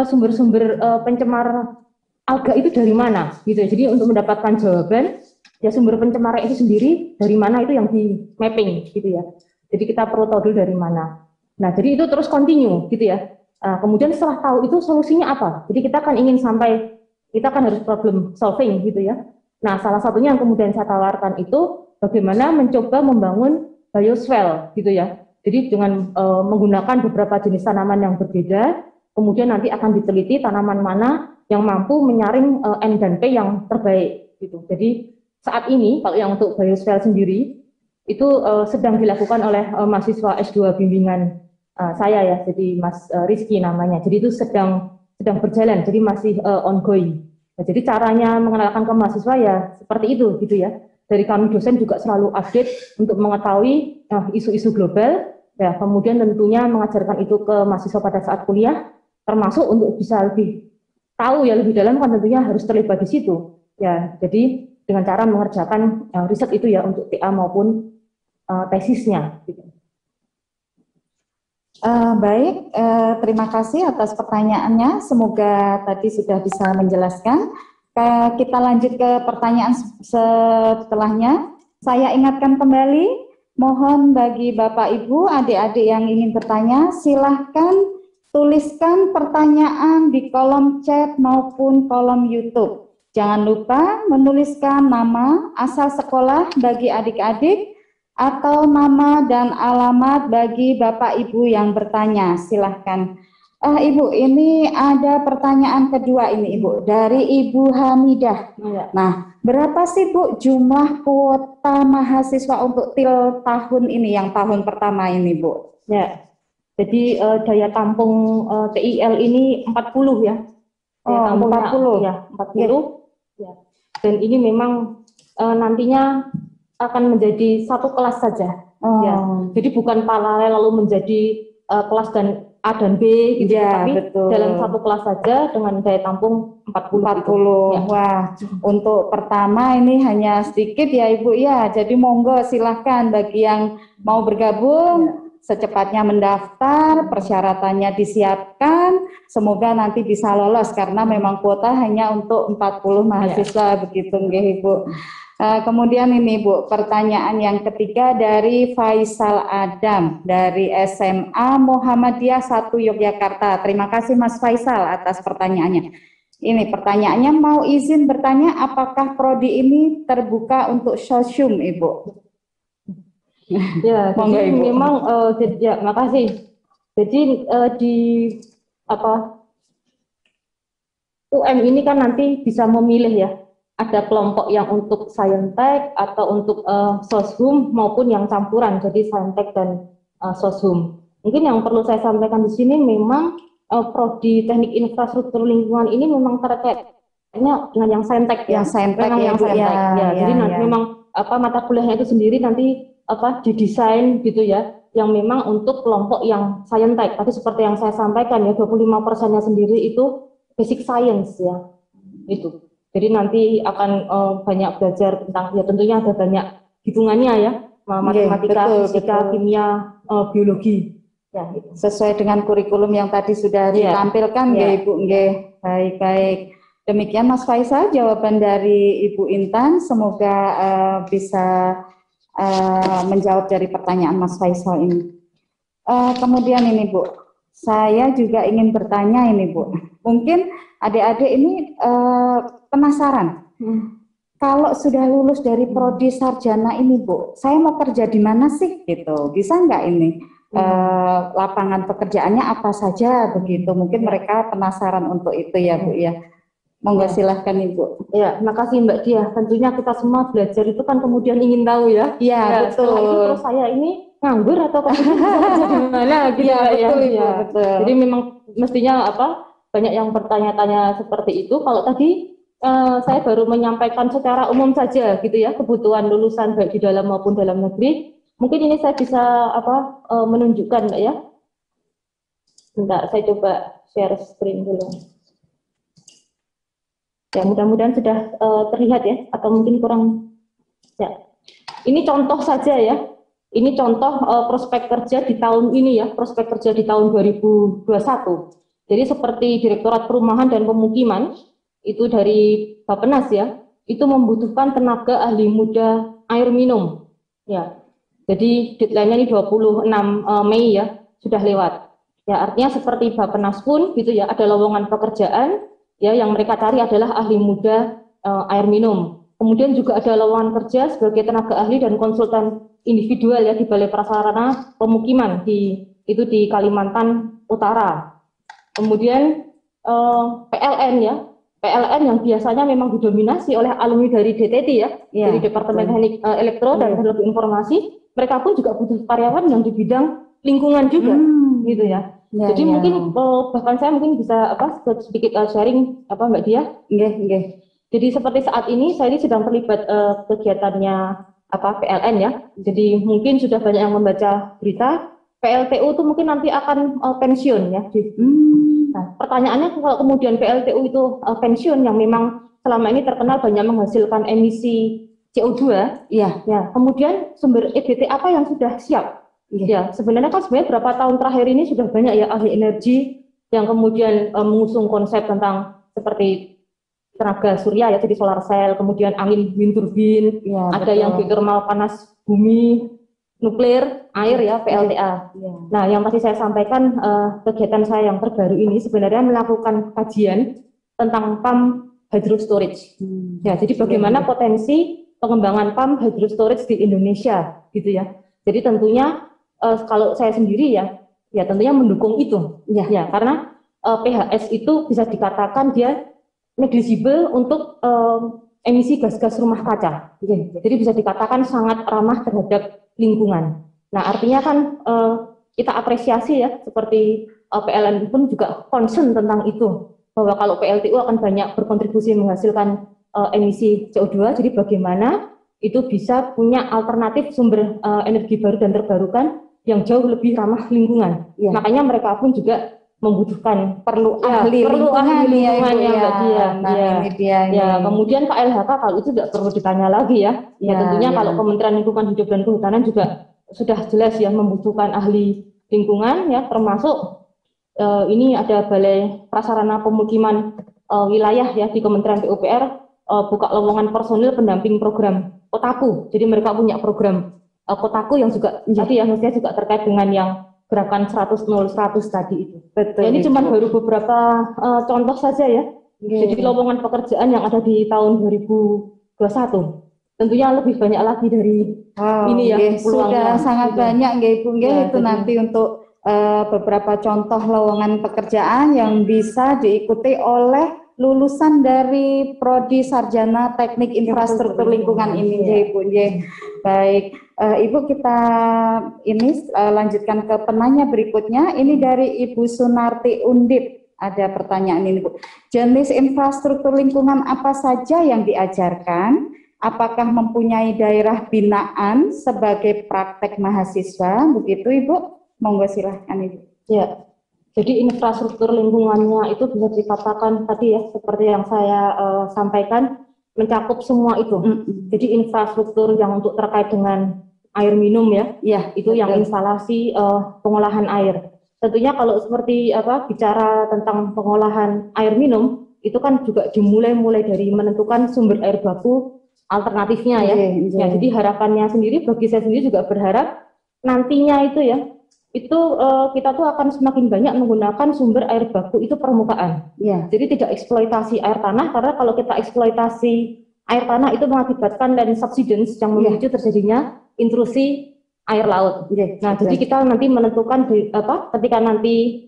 Speaker 8: sumber-sumber pencemar alga itu dari mana, gitu ya. Jadi untuk mendapatkan jawaban, ya sumber pencemaran itu sendiri dari mana itu yang di mapping, gitu ya. Jadi kita perlu tahu dulu dari mana. Nah, jadi itu terus continue, gitu ya. Kemudian setelah tahu itu solusinya apa. Jadi kita kan ingin sampai, kita kan harus problem solving, gitu ya. Nah, salah satunya yang kemudian saya tawarkan itu bagaimana mencoba membangun bioswale, gitu ya. Jadi dengan menggunakan beberapa jenis tanaman yang berbeda, kemudian nanti akan diteliti tanaman mana yang mampu menyaring N dan P yang terbaik. Gitu. Jadi saat ini kalau yang untuk bioswale sendiri itu sedang dilakukan oleh mahasiswa S2 bimbingan saya ya, jadi Mas Rizky namanya. Jadi itu sedang berjalan, jadi masih ongoing. Nah, jadi caranya mengenalkan ke mahasiswa ya seperti itu, gitu ya. Dari kami dosen juga selalu update untuk mengetahui isu-isu global. Ya, kemudian tentunya mengajarkan itu ke mahasiswa pada saat kuliah, termasuk untuk bisa lebih tahu ya lebih dalam kan tentunya harus terlibat di situ. Ya, jadi dengan cara mengerjakan riset itu ya untuk TA maupun tesisnya. Gitu.
Speaker 4: Baik, terima kasih atas pertanyaannya. Semoga tadi sudah bisa menjelaskan. Kita lanjut ke pertanyaan setelahnya. Saya ingatkan kembali. Mohon bagi Bapak Ibu, adik-adik yang ingin bertanya, silahkan tuliskan pertanyaan di kolom chat maupun kolom YouTube. Jangan lupa menuliskan nama, asal sekolah bagi adik-adik, atau nama dan alamat bagi Bapak Ibu yang bertanya. Silahkan. Ibu, ini ada pertanyaan kedua ini Ibu, dari Ibu Hamidah. Nah, berapa sih Bu jumlah kuota mahasiswa untuk TIL tahun ini, yang tahun pertama ini Bu?
Speaker 8: Ya, jadi daya tampung TIL ini 40 ya.
Speaker 4: Oh, 40
Speaker 8: ya, 40. Ya. Dan ini memang nantinya akan menjadi satu kelas saja. Ya. Jadi bukan paralel lalu menjadi kelas dan A dan B gitu,
Speaker 4: ya,
Speaker 8: tapi
Speaker 4: betul.
Speaker 8: Dalam satu kelas saja dengan daya tampung 40. Gitu.
Speaker 4: Ya. Wah, untuk pertama ini hanya sedikit ya Ibu ya. Jadi monggo silahkan bagi yang mau bergabung, secepatnya mendaftar, persyaratannya disiapkan, semoga nanti bisa lolos karena memang kuota hanya untuk 40 mahasiswa begitu nggih Ibu. Kemudian ini Bu, pertanyaan yang ketiga dari Faisal Adam dari SMA Muhammadiyah 1 Yogyakarta. Terima kasih Mas Faisal atas pertanyaannya. Ini pertanyaannya, mau izin bertanya apakah prodi ini terbuka untuk sosium Ibu?
Speaker 8: Ya, jadi
Speaker 4: Ibu.
Speaker 8: memang ya, makasih. Jadi di UM ini kan nanti bisa memilih ya. Ada kelompok yang untuk Saintek atau untuk Soshum maupun yang campuran, jadi Saintek dan Soshum. Mungkin yang perlu saya sampaikan di sini memang prodi Teknik Infrastruktur Lingkungan ini memang terkaitnya dengan yang Saintek ya.
Speaker 4: Yang Saintek
Speaker 8: memang
Speaker 4: ya,
Speaker 8: yang Saintek. Ya, jadi nanti memang mata kuliahnya itu sendiri nanti didesain gitu ya, yang memang untuk kelompok yang Saintek. Tadi seperti yang saya sampaikan ya, 25%-nya sendiri itu basic science ya. Itu. Jadi nanti akan banyak belajar tentang, ya tentunya ada banyak hitungannya ya, matematika, fisika, kimia, biologi. Ya, gitu.
Speaker 4: Sesuai dengan kurikulum yang tadi sudah ditampilkan ya Ibu. Baik. Demikian Mas Faisal jawaban dari Ibu Intan. Semoga bisa menjawab dari pertanyaan Mas Faisal ini. Kemudian ini Bu, saya juga ingin bertanya ini Bu. Mungkin adik-adik ini penasaran. Kalau sudah lulus dari prodi sarjana ini Bu, saya mau kerja di mana sih gitu? Bisa nggak ini? Lapangan pekerjaannya apa saja begitu? Mungkin mereka penasaran untuk itu ya Bu ya. Monggo silahkan Ibu.
Speaker 8: Ya, makasih Mbak Dia. Tentunya kita semua belajar itu kan kemudian ingin tahu ya.
Speaker 4: Iya, betul.
Speaker 8: Setelah itu terus saya ini nganggur atau kemudian bisa kerja di mana gitu
Speaker 4: ya. Betul.
Speaker 8: Jadi memang mestinya banyak yang bertanya-tanya seperti itu. Kalau tadi saya baru menyampaikan secara umum saja gitu ya, kebutuhan lulusan baik di dalam maupun dalam negeri. Mungkin ini saya bisa menunjukkan Mbak ya. Bentar, saya coba share screen dulu. Ya, mudah-mudahan sudah terlihat ya, atau mungkin kurang. Ya, ini contoh saja ya. Ini contoh prospek kerja di tahun ini ya, prospek kerja di tahun 2021. Jadi seperti Direktorat Perumahan dan Pemukiman itu dari Bappenas ya, itu membutuhkan tenaga ahli muda air minum. Ya, jadi deadline-nya ini 26 Mei ya, sudah lewat. Ya, artinya seperti Bappenas pun gitu ya, ada lowongan pekerjaan. Ya, yang mereka cari adalah ahli muda air minum. Kemudian juga ada lowongan kerja sebagai tenaga ahli dan konsultan individual ya di Balai Prasarana Pemukiman di Kalimantan Utara. Kemudian PLN ya, PLN yang biasanya memang didominasi oleh alumni dari DTT ya, dari Departemen Teknik Elektro dan Teknologi Informasi. Mereka pun juga butuh karyawan yang di bidang lingkungan juga, gitu ya. Jadi mungkin bahkan saya mungkin bisa sedikit sharing Mbak Dia.
Speaker 4: Nggih.
Speaker 8: Jadi seperti saat ini saya ini sedang terlibat kegiatannya PLN ya. Jadi mungkin sudah banyak yang membaca berita PLTU itu mungkin nanti akan pensiun ya. Nah, pertanyaannya kalau kemudian PLTU itu pensiun yang memang selama ini terkenal banyak menghasilkan emisi CO2, ya. Kemudian sumber EDT apa yang sudah siap? Ya, sebenarnya berapa tahun terakhir ini sudah banyak ya ahli energi yang kemudian mengusung konsep tentang seperti tenaga surya ya, jadi solar cell, kemudian angin wind turbine, ada yang geothermal panas bumi, nuklir, air ya, PLTA. Nah, yang tadi saya sampaikan kegiatan saya yang terbaru ini sebenarnya melakukan kajian tentang pump hydro storage. Ya, jadi bagaimana potensi pengembangan pump hydro storage di Indonesia gitu ya. Jadi tentunya kalau saya sendiri ya tentunya mendukung itu ya karena PHS itu bisa dikatakan dia negligible untuk emisi gas-gas rumah kaca. Jadi bisa dikatakan sangat ramah terhadap lingkungan. Nah, artinya kan kita apresiasi ya, seperti PLN pun juga concern tentang itu, bahwa kalau PLTU akan banyak berkontribusi menghasilkan emisi CO2, jadi bagaimana itu bisa punya alternatif sumber energi baru dan terbarukan yang jauh lebih ramah lingkungan. Makanya mereka pun juga membutuhkan perlu ahli lingkungan ya Mbak Dia. Kemudian KLHK kalau itu tidak perlu ditanya lagi ya. Tentunya kalau Kementerian Lingkungan Hidup dan Kehutanan juga sudah jelas ya membutuhkan ahli lingkungan ya, termasuk ini ada Balai Prasarana Pemukiman Wilayah ya di Kementerian PUPR buka lowongan personil pendamping program Kotaku. Jadi mereka punya program Kotaku yang juga tadi ya maksudnya juga terkait dengan yang gerakan 100-0-100 tadi itu.
Speaker 4: Betul.
Speaker 8: Ya, ini cuma baru beberapa contoh saja ya. Jadi lowongan pekerjaan yang ada di tahun 2021. Tentunya lebih banyak lagi dari ini ya.
Speaker 4: Sudah sangat banyak nggih Ibu nggih
Speaker 8: Ya,
Speaker 4: itu nanti untuk beberapa contoh lowongan pekerjaan yang bisa diikuti oleh lulusan dari Prodi Sarjana Teknik Infrastruktur Lingkungan ini nggih Ibu nggih. Baik, Ibu kita ini lanjutkan ke penanya berikutnya. Ini dari Ibu Sunarti Undip. Ada pertanyaan ini Bu. Jenis infrastruktur lingkungan apa saja yang diajarkan? Apakah mempunyai daerah binaan sebagai praktek mahasiswa? Begitu Ibu? Monggo silahkan Ibu.
Speaker 8: Ya, jadi infrastruktur lingkungannya itu bisa dikatakan tadi ya, seperti yang saya sampaikan, mencakup semua itu. Jadi infrastruktur yang untuk terkait dengan air minum ya, itu betul. Yang instalasi pengolahan air. Tentunya kalau seperti bicara tentang pengolahan air minum, itu kan juga dimulai dari menentukan sumber air baku alternatifnya ya. Ya, jadi harapannya sendiri bagi saya sendiri juga berharap nantinya itu ya, itu kita tuh akan semakin banyak menggunakan sumber air baku itu permukaan. Jadi tidak eksploitasi air tanah, karena kalau kita eksploitasi air tanah itu mengakibatkan land subsidence yang memicu terjadinya intrusi air laut. Nah, jadi kita nanti menentukan ketika nanti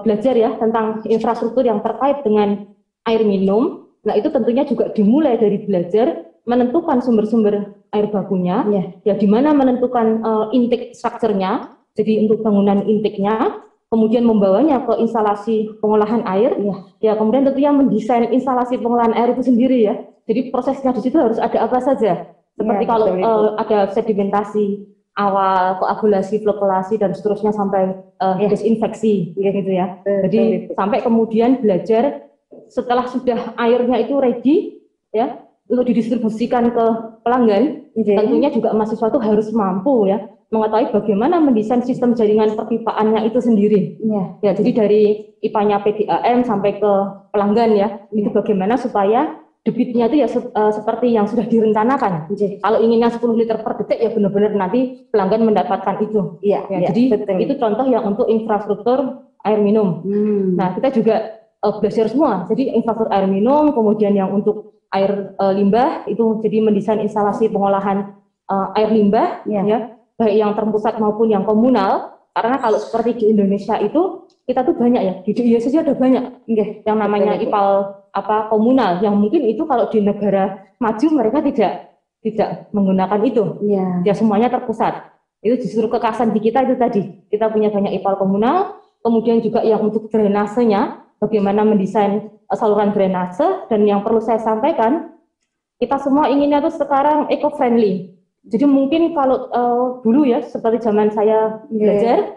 Speaker 8: belajar ya tentang infrastruktur yang terkait dengan air minum. Nah, itu tentunya juga dimulai dari belajar menentukan sumber-sumber air bakunya, ya di mana menentukan intake structure-nya. Jadi untuk bangunan intiknya, kemudian membawanya ke instalasi pengolahan air, ya kemudian tentunya mendesain instalasi pengolahan air itu sendiri ya. Jadi prosesnya di situ harus ada apa saja, seperti kalau ada sedimentasi awal, koagulasi, flokulasi dan seterusnya sampai desinfeksi, gitu ya. Jadi sampai kemudian belajar setelah sudah airnya itu ready, ya untuk didistribusikan ke pelanggan, tentunya juga mahasiswa itu harus mampu ya mengetahui bagaimana mendesain sistem jaringan perpipaannya itu sendiri. Ya, jadi dari IPA-nya PDAM sampai ke pelanggan ya, itu bagaimana supaya debitnya itu ya seperti yang sudah direncanakan. Kalau inginnya 10 liter per detik ya benar-benar nanti pelanggan mendapatkan itu. Jadi itu contoh yang untuk infrastruktur air minum. Nah, kita juga belajar semua. Jadi infrastruktur air minum, kemudian yang untuk air limbah itu jadi mendesain instalasi pengolahan air limbah ya, baik yang terpusat maupun yang komunal. Karena kalau seperti di Indonesia itu kita tuh banyak ya, di DIY saja ada banyak yang namanya IPAL komunal, yang mungkin itu kalau di negara maju mereka tidak menggunakan itu. Ya semuanya terpusat. Itu justru kekhasan di kita itu tadi. Kita punya banyak IPAL komunal, kemudian juga yang untuk drainasenya, bagaimana mendesain saluran drainase, dan yang perlu saya sampaikan, kita semua inginnya tuh sekarang eco-friendly. Jadi mungkin kalau dulu ya, seperti zaman saya belajar,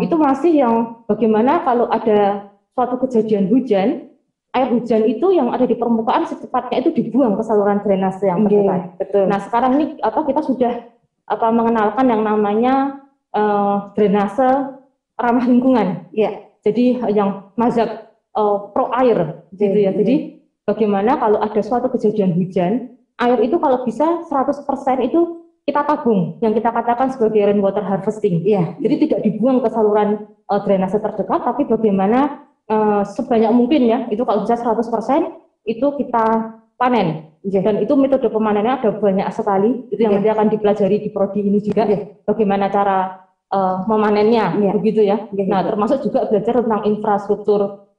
Speaker 8: itu masih yang bagaimana kalau ada suatu kejadian hujan, air hujan itu yang ada di permukaan secepatnya itu dibuang ke saluran drainase yang terdekat. Nah sekarang ini kita sudah mengenalkan yang namanya drainase ramah lingkungan. Jadi yang mazhab pro air, gitu ya. Jadi bagaimana kalau ada suatu kejadian hujan, air itu kalau bisa 100% itu kita tabung, yang kita katakan sebagai rainwater harvesting. Jadi tidak dibuang ke saluran drainase terdekat, tapi bagaimana sebanyak mungkin ya, itu kalau bisa 100% itu kita panen. Dan itu metode pemanennya ada banyak sekali, itu yang nanti akan dipelajari di prodi ini juga, bagaimana cara memanennya, begitu ya. Nah, termasuk juga belajar tentang infrastruktur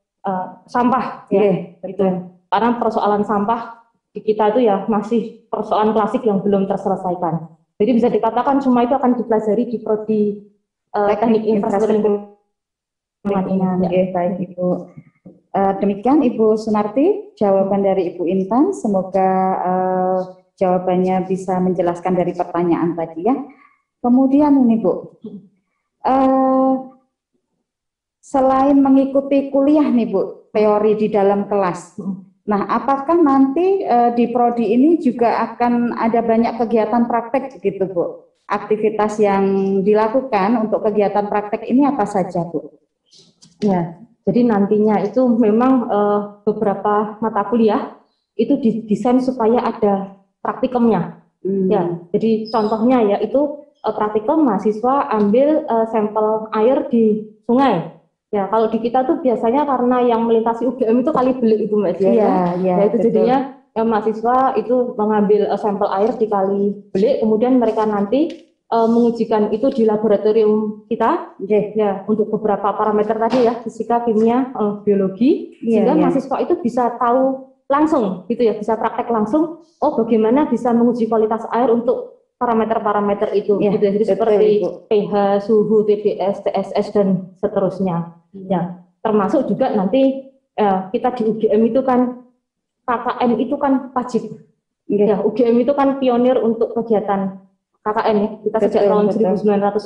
Speaker 8: sampah, gitu. Karena persoalan sampah di kita itu ya masih persoalan klasik yang belum terselesaikan. Jadi bisa dikatakan semua itu akan dipelajari di prodi teknik infrastruktur lingkungan.
Speaker 4: Baik Ibu. Demikian Ibu Sunarti jawaban dari Ibu Intan. Semoga jawabannya bisa menjelaskan dari pertanyaan tadi ya. Kemudian ini Bu, selain mengikuti kuliah nih Bu, teori di dalam kelas. Nah, apakah nanti di prodi ini juga akan ada banyak kegiatan praktek gitu Bu? aktivitas yang dilakukan untuk kegiatan praktek ini apa saja, Bu?
Speaker 8: Ya, jadi nantinya itu memang beberapa mata kuliah itu didesain supaya ada praktikumnya. Ya, jadi contohnya ya itu praktikum mahasiswa ambil sampel air di sungai. Ya, kalau di kita tuh biasanya karena yang melintasi UGM itu kali belik itu Mbak Dia. Ya, itu betul. Jadinya mahasiswa itu mengambil sampel air di kali belik, kemudian mereka nanti mengujikan itu di laboratorium kita, ya, untuk beberapa parameter tadi ya, fisika, kimia, biologi, sehingga mahasiswa itu bisa tahu langsung, gitu ya, bisa praktek langsung, oh bagaimana bisa menguji kualitas air untuk parameter-parameter itu, gitu ya, jadi seperti pH, suhu, TDS, TSS dan seterusnya, ya, termasuk juga nanti kita di UGM itu kan KKN itu kan wajib, ya, UGM itu kan pionir untuk kegiatan KKN ya, kita sejak tahun 1951.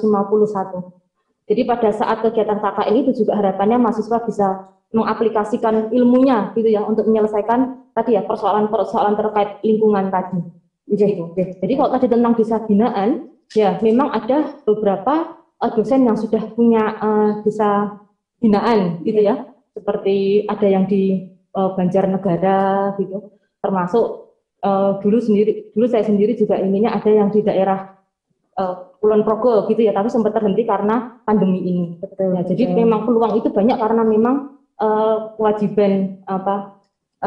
Speaker 8: Jadi pada saat kegiatan KKN itu juga harapannya mahasiswa bisa mengaplikasikan ilmunya gitu ya untuk menyelesaikan tadi ya persoalan-persoalan terkait lingkungan tadi. Jadi kalau tadi tentang desa binaan, ya memang ada beberapa dosen yang sudah punya desa binaan gitu ya, seperti ada yang di Banjarnegara gitu, termasuk dulu saya sendiri juga inginnya ada yang di daerah Kulon Progo gitu ya, tapi sempat terhenti karena pandemi ini. Jadi memang peluang itu banyak karena memang kewajiban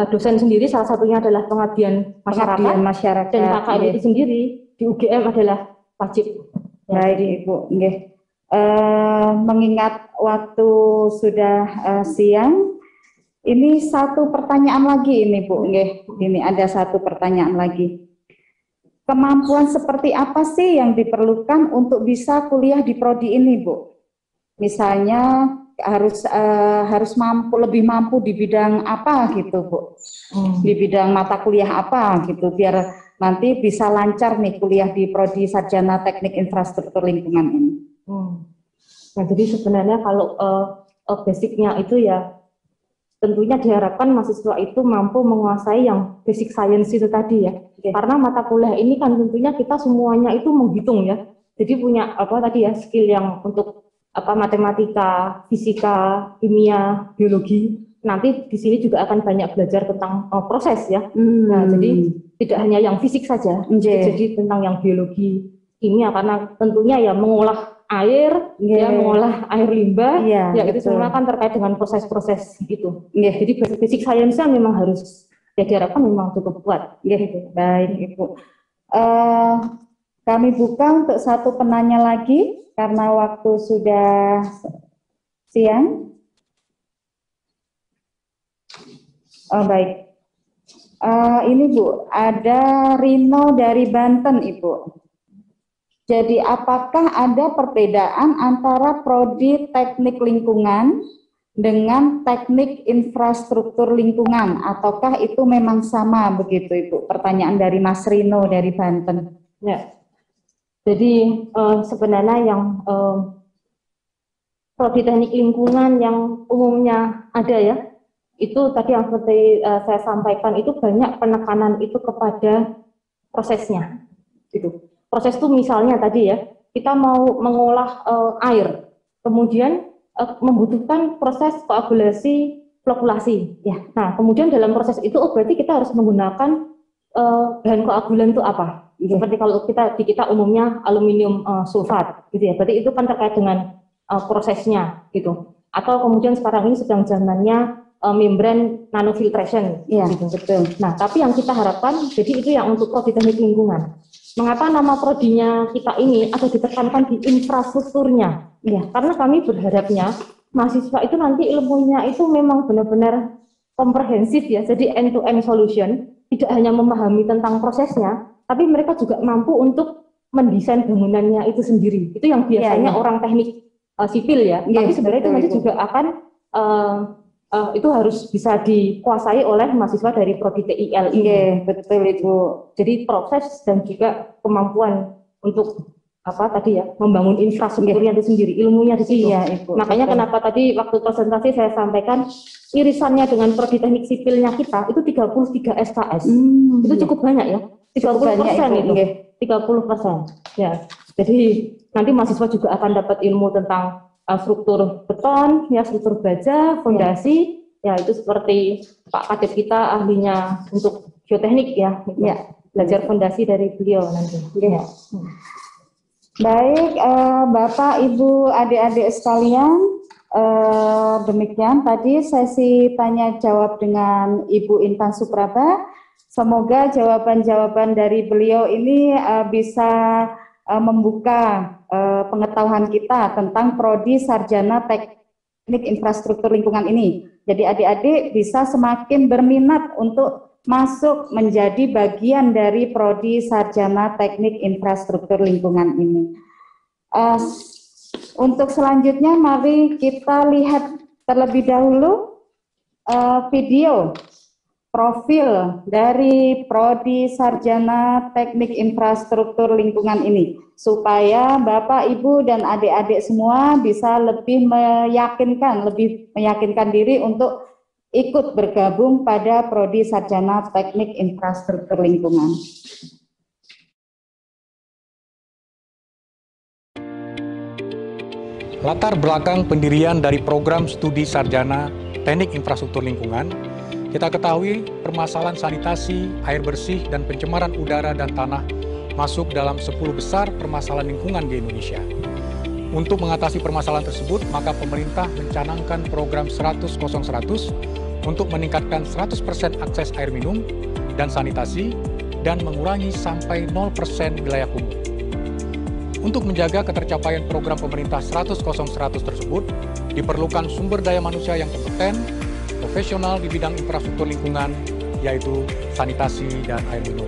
Speaker 8: dosen sendiri salah satunya adalah pengabdian masyarakat, dan KKN itu sendiri di UGM adalah wajib.
Speaker 4: Baik Ibu, mengingat waktu sudah siang. Ini satu pertanyaan lagi ini Bu, ini ada satu pertanyaan lagi. Kemampuan seperti apa sih yang diperlukan untuk bisa kuliah di prodi ini, Bu? Misalnya harus lebih mampu di bidang apa gitu, Bu? Di bidang mata kuliah apa gitu, biar nanti bisa lancar nih kuliah di prodi Sarjana Teknik Infrastruktur Lingkungan ini.
Speaker 8: Nah, jadi sebenarnya kalau basicnya itu ya tentunya diharapkan mahasiswa itu mampu menguasai yang basic science itu tadi ya. Karena mata kuliah ini kan tentunya kita semuanya itu menghitung ya. Jadi punya skill yang untuk matematika, fisika, kimia, biologi. Nanti di sini juga akan banyak belajar tentang proses ya. Nah, jadi tidak hanya yang fisik saja. Jadi tentang yang biologi, kimia, karena tentunya ya mengolah air, ya mengolah air limbah, ya itu semua kan terkait dengan proses-proses gitu. Jadi basic science-nya memang harus diharapkan memang cukup kuat.
Speaker 4: Baik Ibu. Kami buka untuk satu penanya lagi karena waktu sudah siang. Baik. Ini Bu, ada Rino dari Banten Ibu. Jadi apakah ada perbedaan antara prodi teknik lingkungan dengan teknik infrastruktur lingkungan, ataukah itu memang sama begitu Ibu? Pertanyaan dari Mas Rino dari Banten.
Speaker 8: Ya. Jadi sebenarnya yang prodi teknik lingkungan yang umumnya ada ya, itu tadi yang seperti saya sampaikan itu banyak penekanan itu kepada prosesnya gitu. Proses itu misalnya tadi ya, kita mau mengolah air, kemudian membutuhkan proses koagulasi, flokulasi. Ya. Nah, kemudian dalam proses itu berarti kita harus menggunakan bahan koagulan itu apa? Seperti kalau kita umumnya aluminium sulfat, gitu ya. Berarti itu kan terkait dengan prosesnya, gitu. Atau kemudian sekarang ini sedang zamannya membran nanofiltration, gitu. Betul. Nah, tapi yang kita harapkan, jadi itu yang untuk prodi teknik lingkungan. Mengapa nama prodinya kita ini ada ditekankan di infrastrukturnya? Ya, karena kami berharapnya mahasiswa itu nanti ilmunya itu memang benar-benar komprehensif ya, jadi end-to-end solution, tidak hanya memahami tentang prosesnya, tapi mereka juga mampu untuk mendesain bangunannya itu sendiri. Itu yang biasanya orang teknik sipil ya, tapi sebenarnya itu nanti juga akan itu harus bisa dikuasai oleh mahasiswa dari prodi TIL ini.
Speaker 4: Betul Ibu.
Speaker 8: Jadi proses dan juga kemampuan untuk membangun infrastrukturnya itu sendiri, ilmunya di situ. Makanya kenapa tadi waktu presentasi saya sampaikan irisannya dengan prodi teknik sipilnya kita itu 33 SKS. Itu cukup banyak ya. 30% itu. 30%. Ya, jadi nanti mahasiswa juga akan dapat ilmu tentang struktur beton, ya, struktur baja, fondasi, ya itu seperti Pak Kadep kita ahlinya untuk geoteknik ya, belajar fondasi dari beliau nanti. Ya.
Speaker 4: Baik, Bapak, Ibu, adik-adik sekalian, demikian tadi sesi tanya jawab dengan Ibu Intan Supraba. Semoga jawaban-jawaban dari beliau ini bisa membuka pengetahuan kita tentang Prodi Sarjana Teknik Infrastruktur Lingkungan ini. Jadi adik-adik bisa semakin berminat untuk masuk menjadi bagian dari Prodi Sarjana Teknik Infrastruktur Lingkungan ini. Untuk selanjutnya mari kita lihat terlebih dahulu video profil dari Prodi Sarjana Teknik Infrastruktur Lingkungan ini, supaya Bapak, Ibu, dan adik-adik semua bisa lebih meyakinkan diri untuk ikut bergabung pada Prodi Sarjana Teknik Infrastruktur Lingkungan.
Speaker 2: Latar belakang pendirian dari program studi sarjana Teknik Infrastruktur Lingkungan, kita ketahui permasalahan sanitasi, air bersih, dan pencemaran udara dan tanah masuk dalam 10 besar permasalahan lingkungan di Indonesia. Untuk mengatasi permasalahan tersebut, maka pemerintah mencanangkan program 100-0-100 untuk meningkatkan 100% akses air minum dan sanitasi dan mengurangi sampai 0% wilayah kumuh. Untuk menjaga ketercapaian program pemerintah 100-0-100 tersebut, diperlukan sumber daya manusia yang kompeten, profesional di bidang infrastruktur lingkungan, yaitu sanitasi dan air minum.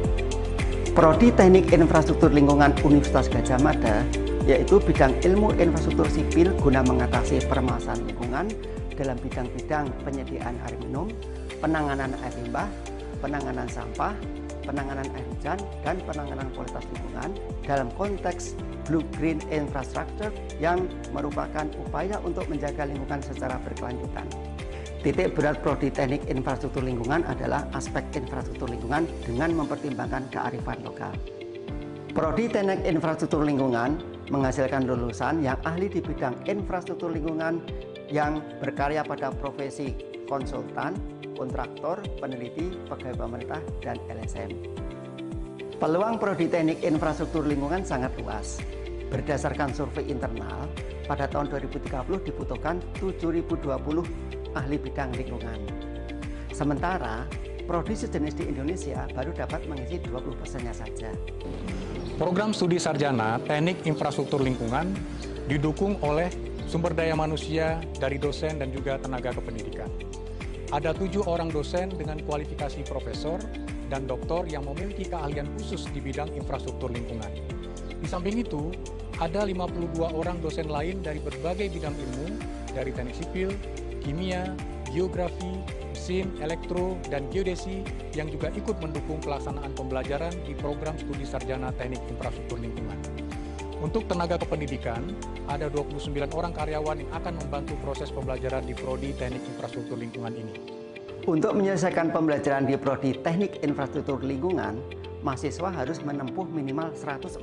Speaker 9: Prodi Teknik Infrastruktur Lingkungan Universitas Gadjah Mada, yaitu bidang ilmu infrastruktur sipil guna mengatasi permasalahan lingkungan dalam bidang-bidang penyediaan air minum, penanganan air limbah, penanganan sampah, penanganan air hujan, dan penanganan kualitas lingkungan dalam konteks Blue Green Infrastructure yang merupakan upaya untuk menjaga lingkungan secara berkelanjutan. Titik berat Prodi Teknik Infrastruktur Lingkungan adalah aspek infrastruktur lingkungan dengan mempertimbangkan kearifan lokal. Prodi Teknik Infrastruktur Lingkungan menghasilkan lulusan yang ahli di bidang infrastruktur lingkungan yang berkarya pada profesi konsultan, kontraktor, peneliti, pegawai pemerintah, dan LSM. Peluang Prodi Teknik Infrastruktur Lingkungan sangat luas. Berdasarkan survei internal, pada tahun 2030 dibutuhkan 7.020 ahli bidang lingkungan. Sementara, prodi sejenis di Indonesia baru dapat mengisi 20%-nya saja.
Speaker 2: Program studi sarjana Teknik Infrastruktur Lingkungan didukung oleh sumber daya manusia dari dosen dan juga tenaga kependidikan. Ada 7 orang dosen dengan kualifikasi profesor dan doktor yang memiliki keahlian khusus di bidang infrastruktur lingkungan. Di samping itu, ada 52 orang dosen lain dari berbagai bidang ilmu, dari teknik sipil, kimia, geografi, mesin, elektro, dan geodesi yang juga ikut mendukung pelaksanaan pembelajaran di program studi sarjana Teknik Infrastruktur Lingkungan. Untuk tenaga kependidikan, ada 29 orang karyawan yang akan membantu proses pembelajaran di Prodi Teknik Infrastruktur Lingkungan ini.
Speaker 9: Untuk menyelesaikan pembelajaran di Prodi Teknik Infrastruktur Lingkungan, mahasiswa harus menempuh minimal 144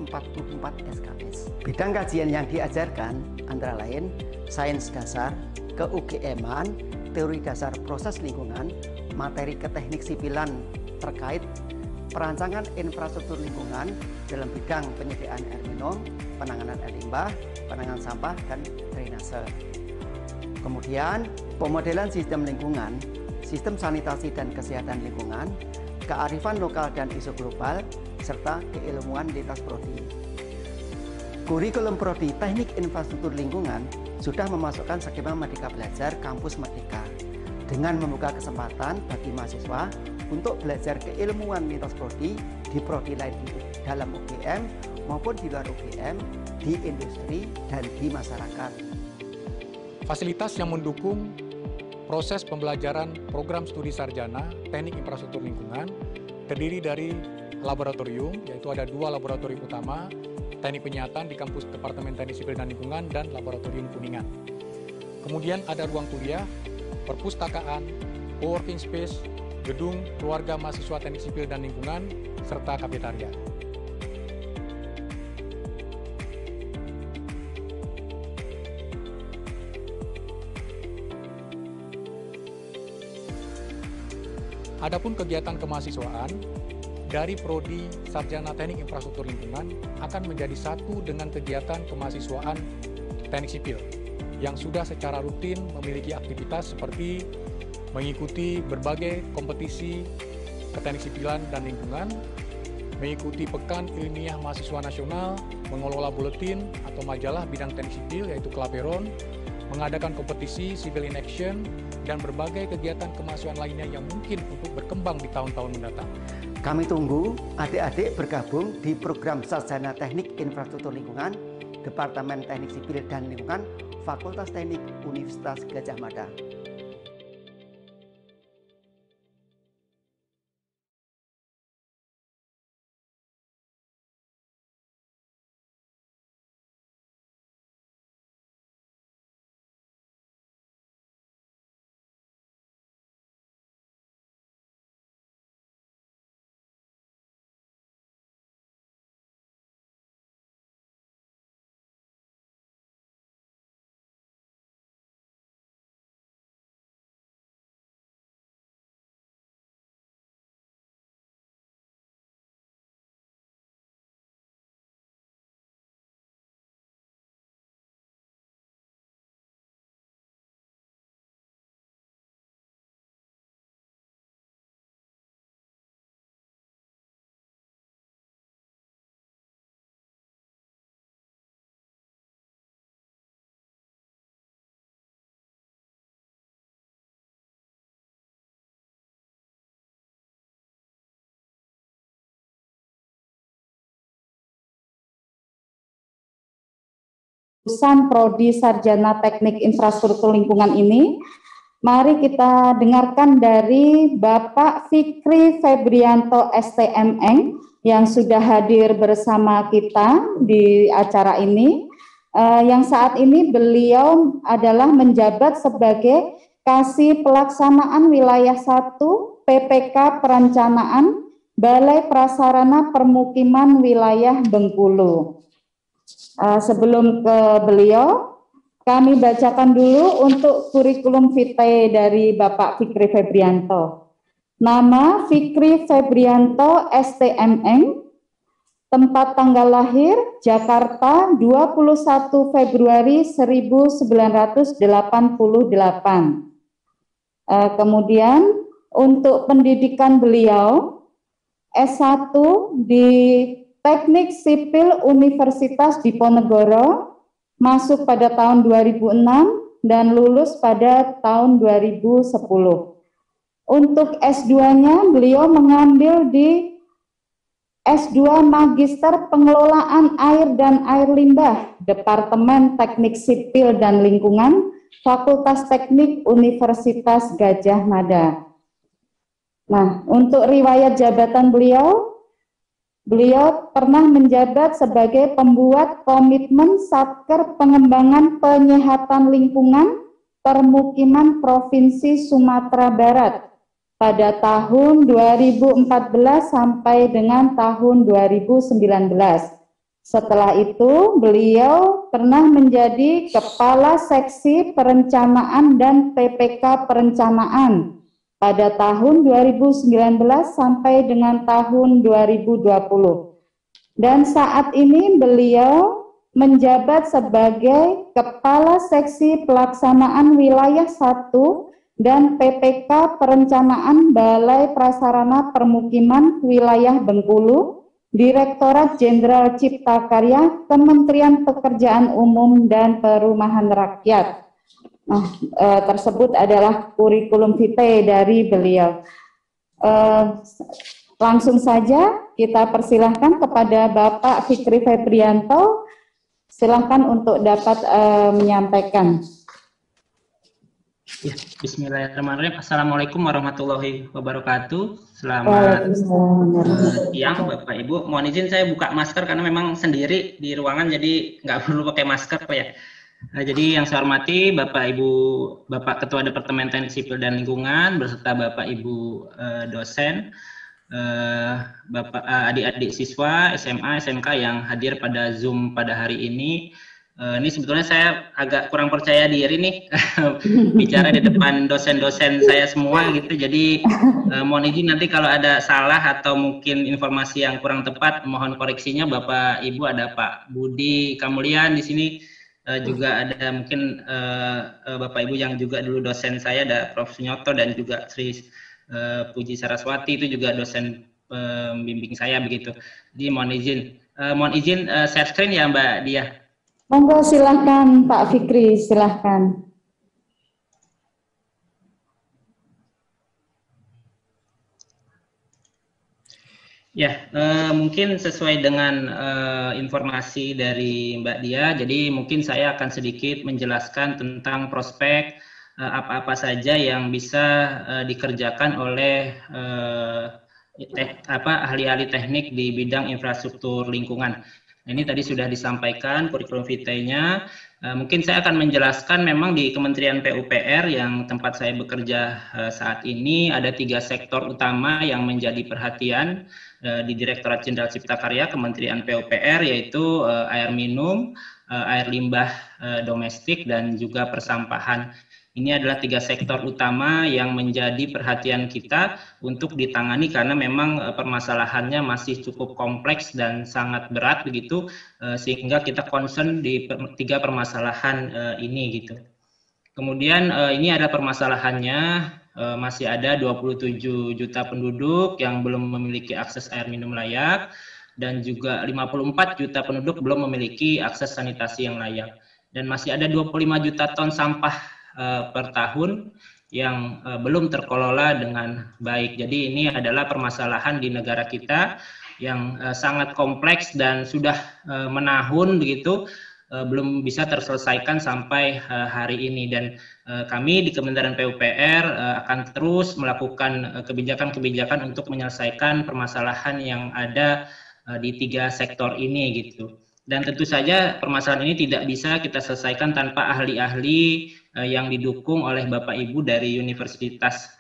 Speaker 9: SKS. Bidang kajian yang diajarkan antara lain sains dasar, ke-UGM-an, teori dasar proses lingkungan, materi keteknik sipilan terkait perancangan infrastruktur lingkungan dalam bidang penyediaan air minum, penanganan air limbah, penanganan sampah, dan drainase. Kemudian, pemodelan sistem lingkungan, sistem sanitasi dan kesehatan lingkungan, kearifan lokal dan isu global, serta keilmuan lintas prodi. Kurikulum Prodi Teknik Infrastruktur Lingkungan sudah memasukkan skema Merdeka Belajar Kampus Merdeka dengan membuka kesempatan bagi mahasiswa untuk belajar keilmuan lintas prodi di prodi lain di dalam UGM maupun di luar UGM, di industri, dan di masyarakat.
Speaker 2: Fasilitas yang mendukung proses pembelajaran program studi sarjana Teknik Infrastruktur Lingkungan terdiri dari laboratorium, yaitu ada 2 laboratorium utama, Teknik Penyihatan di kampus Departemen Teknik Sipil dan Lingkungan dan Laboratorium Kuningan. Kemudian ada ruang kuliah, perpustakaan, co-working space, gedung keluarga mahasiswa Teknik Sipil dan Lingkungan, serta kafetaria. Adapun kegiatan kemahasiswaan dari Prodi Sarjana Teknik Infrastruktur Lingkungan akan menjadi satu dengan kegiatan kemahasiswaan teknik sipil yang sudah secara rutin memiliki aktivitas seperti mengikuti berbagai kompetisi keteknik sipilan dan lingkungan, mengikuti Pekan Ilmiah Mahasiswa Nasional, mengelola buletin atau majalah bidang teknik sipil yaitu Kelaperon, mengadakan kompetisi Civil in Action, dan berbagai kegiatan kemahasiswaan lainnya yang mungkin untuk berkembang di tahun-tahun mendatang.
Speaker 9: Kami tunggu adik-adik bergabung di program Sarjana Teknik Infrastruktur Lingkungan, Departemen Teknik Sipil dan Lingkungan, Fakultas Teknik Universitas Gadjah Mada.
Speaker 4: Lulusan Prodi Sarjana Teknik Infrastruktur Lingkungan ini, mari kita dengarkan dari Bapak Fikri Febrianto STMN yang sudah hadir bersama kita di acara ini. Yang saat ini beliau adalah menjabat sebagai Kasih Pelaksanaan Wilayah 1 PPK Perencanaan Balai Prasarana Permukiman Wilayah Bengkulu. Sebelum ke beliau, kami bacakan dulu untuk kurikulum vitae dari Bapak Fikri Febrianto. Nama Fikri Febrianto STMN, tempat tanggal lahir Jakarta 21 Februari 1988. Kemudian untuk pendidikan beliau S1 di Teknik Sipil Universitas Diponegoro, masuk pada tahun 2006 dan lulus pada tahun 2010. Untuk S2-nya beliau mengambil di S2 Magister Pengelolaan Air dan Air Limbah, Departemen Teknik Sipil dan Lingkungan, Fakultas Teknik Universitas Gadjah Mada. Nah, untuk riwayat jabatan beliau pernah menjabat sebagai pembuat komitmen Satker Pengembangan Penyehatan Lingkungan Permukiman Provinsi Sumatera Barat pada tahun 2014 sampai dengan tahun 2019. Setelah itu, beliau pernah menjadi Kepala Seksi Perencanaan dan PPK Perencanaan pada tahun 2019 sampai dengan tahun 2020. Dan saat ini beliau menjabat sebagai Kepala Seksi Pelaksanaan Wilayah 1 dan PPK Perencanaan Balai Prasarana Permukiman Wilayah Bengkulu, Direktorat Jenderal Cipta Karya, Kementerian Pekerjaan Umum dan Perumahan Rakyat. Nah, tersebut adalah kurikulum vitae dari beliau. Langsung saja kita persilahkan kepada Bapak Fikri Febrianto. Silakan untuk dapat menyampaikan.
Speaker 10: Ya, bismillahirrahmanirrahim. Assalamualaikum warahmatullahi wabarakatuh. Selamat siang Bapak Ibu. Mohon izin saya buka masker karena memang sendiri di ruangan jadi nggak perlu pakai masker Pak ya. Nah, jadi yang saya hormati Bapak Ibu, Bapak Ketua Departemen Teknik Sipil dan Lingkungan beserta Bapak Ibu dosen, Bapak adik-adik siswa SMA, SMK yang hadir pada Zoom pada hari ini. Ini sebetulnya saya agak kurang percaya diri nih bicara di depan dosen-dosen saya semua gitu. Jadi mohon izin nanti kalau ada salah atau mungkin informasi yang kurang tepat, mohon koreksinya Bapak Ibu. Ada Pak Budi Kamulian di sini, juga ada mungkin Bapak Ibu yang juga dulu dosen saya, ada Prof. Sunyoto dan juga Sri Puji Saraswati, itu juga dosen pembimbing saya begitu. Jadi mohon izin share screen ya Mbak Dia.
Speaker 4: Monggo silahkan Pak Fikri, silahkan.
Speaker 10: Ya, mungkin sesuai dengan informasi dari Mbak Dia, jadi mungkin saya akan sedikit menjelaskan tentang prospek apa-apa saja yang bisa dikerjakan oleh ahli-ahli teknik di bidang infrastruktur lingkungan. Ini tadi sudah disampaikan kurikulum vitae-nya. Mungkin saya akan menjelaskan memang di Kementerian PUPR yang tempat saya bekerja saat ini ada 3 sektor utama yang menjadi perhatian di Direktorat Jenderal Cipta Karya Kementerian PUPR, yaitu air minum, air limbah domestik, dan juga persampahan. Ini adalah 3 sektor utama yang menjadi perhatian kita untuk ditangani karena memang permasalahannya masih cukup kompleks dan sangat berat begitu, sehingga kita concern di 3 permasalahan ini gitu. Kemudian ini ada permasalahannya, masih ada 27 juta penduduk yang belum memiliki akses air minum layak, dan juga 54 juta penduduk belum memiliki akses sanitasi yang layak. Dan masih ada 25 juta ton sampah per tahun yang belum terkelola dengan baik. Jadi ini adalah permasalahan di negara kita yang sangat kompleks dan sudah menahun begitu, belum bisa terselesaikan sampai hari ini. Dan kami di Kementerian PUPR akan terus melakukan kebijakan-kebijakan untuk menyelesaikan permasalahan yang ada di 3 sektor ini gitu. Dan tentu saja permasalahan ini tidak bisa kita selesaikan tanpa ahli-ahli yang didukung oleh Bapak Ibu dari universitas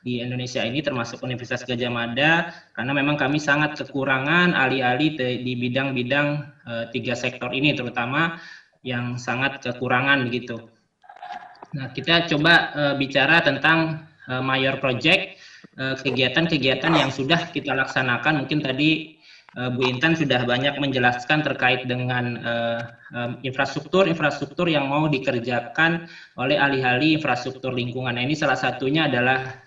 Speaker 10: di Indonesia ini, termasuk Universitas Gadjah Mada, karena memang kami sangat kekurangan ahli-ahli di bidang-bidang 3 sektor ini, terutama yang sangat kekurangan begitu. Nah, kita coba bicara tentang mayor project, kegiatan-kegiatan yang sudah kita laksanakan. Mungkin tadi Bu Intan sudah banyak menjelaskan terkait dengan infrastruktur yang mau dikerjakan oleh ahli-ahli infrastruktur lingkungan. Nah, ini salah satunya adalah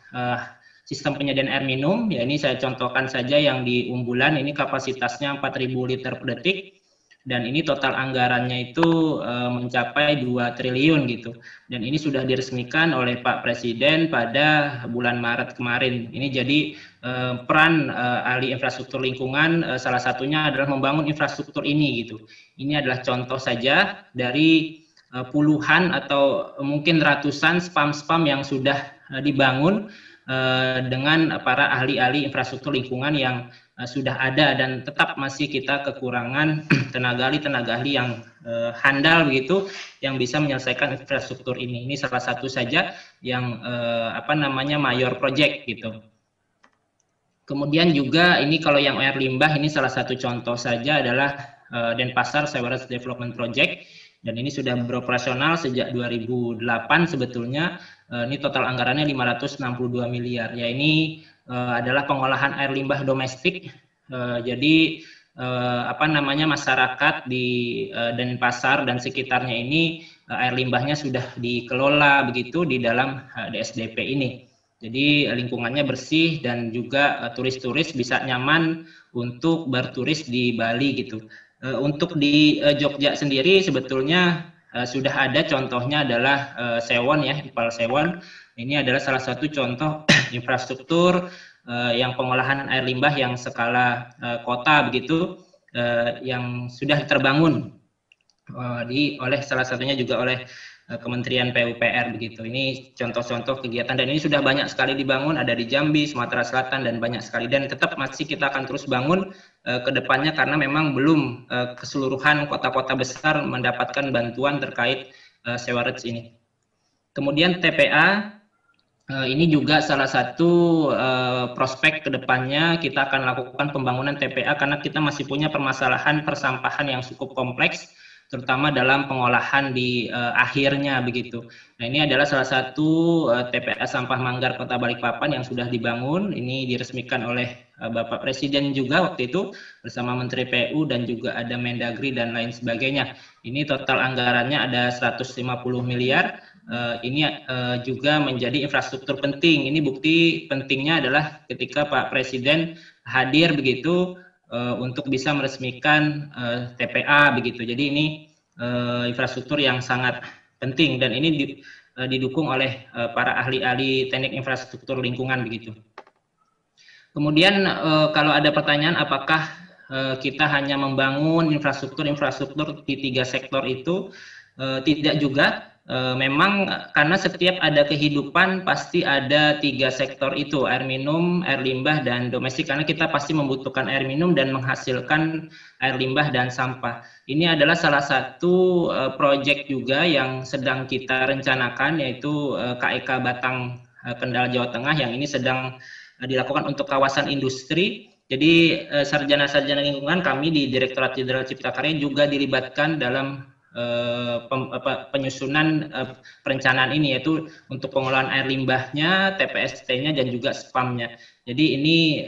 Speaker 10: sistem penyediaan air minum. Ya, ini saya contohkan saja yang di Umbulan, ini kapasitasnya 4.000 liter per detik. Dan ini total anggarannya itu mencapai 2 triliun gitu. Dan ini sudah diresmikan oleh Pak Presiden pada bulan Maret kemarin. Ini jadi peran ahli infrastruktur lingkungan salah satunya adalah membangun infrastruktur ini gitu. Ini adalah contoh saja dari puluhan atau mungkin ratusan spam-spam yang sudah dibangun dengan para ahli-ahli infrastruktur lingkungan yang sudah ada, dan tetap masih kita kekurangan tenaga ahli yang handal begitu yang bisa menyelesaikan infrastruktur ini. Ini salah satu saja yang mayor project gitu. Kemudian juga ini kalau yang air limbah, ini salah satu contoh saja adalah Denpasar Sewerage Development Project, dan ini sudah beroperasional sejak 2008 sebetulnya. Ini total anggarannya 562 miliar. Ya, ini adalah pengolahan air limbah domestik. Jadi masyarakat di Denpasar dan sekitarnya ini air limbahnya sudah dikelola begitu di dalam DSDP ini. Jadi lingkungannya bersih dan juga turis-turis bisa nyaman untuk berturis di Bali gitu. Untuk di Jogja sendiri sebetulnya sudah ada, contohnya adalah Sewon ya, IPAL Sewon. Ini adalah salah satu contoh infrastruktur yang pengolahan air limbah yang skala kota begitu, yang sudah terbangun oleh salah satunya juga oleh Kementerian PUPR begitu. Ini contoh-contoh kegiatan, dan ini sudah banyak sekali dibangun, ada di Jambi, Sumatera Selatan, dan banyak sekali, dan tetap masih kita akan terus bangun ke depannya karena memang belum keseluruhan kota-kota besar mendapatkan bantuan terkait sewerage ini. Kemudian TPA, ini juga salah satu prospek ke depannya kita akan lakukan pembangunan TPA karena kita masih punya permasalahan persampahan yang cukup kompleks. terutama dalam pengolahan di akhirnya begitu. Nah, ini adalah salah satu TPA Sampah Manggar Kota Balikpapan yang sudah dibangun. Ini diresmikan oleh Bapak Presiden juga waktu itu bersama Menteri PU dan juga ada Mendagri dan lain sebagainya. Ini total anggarannya ada 150 miliar. Ini juga menjadi infrastruktur penting. Ini bukti pentingnya adalah ketika Pak Presiden hadir begitu untuk bisa meresmikan TPA begitu. Jadi ini infrastruktur yang sangat penting dan ini didukung oleh para ahli-ahli teknik infrastruktur lingkungan begitu. Kemudian kalau ada pertanyaan apakah kita hanya membangun infrastruktur di 3 sektor itu, tidak juga. Memang karena setiap ada kehidupan pasti ada 3 sektor itu, air minum, air limbah, dan domestik, karena kita pasti membutuhkan air minum dan menghasilkan air limbah dan sampah. Ini adalah salah satu proyek juga yang sedang kita rencanakan, yaitu KEK Batang Kendal Jawa Tengah yang ini sedang dilakukan untuk kawasan industri. Jadi sarjana-sarjana lingkungan kami di Direktorat Jenderal Cipta Karya juga dilibatkan dalam penyusunan perencanaan ini, yaitu untuk pengolahan air limbahnya, TPST-nya, dan juga spam-nya. Jadi ini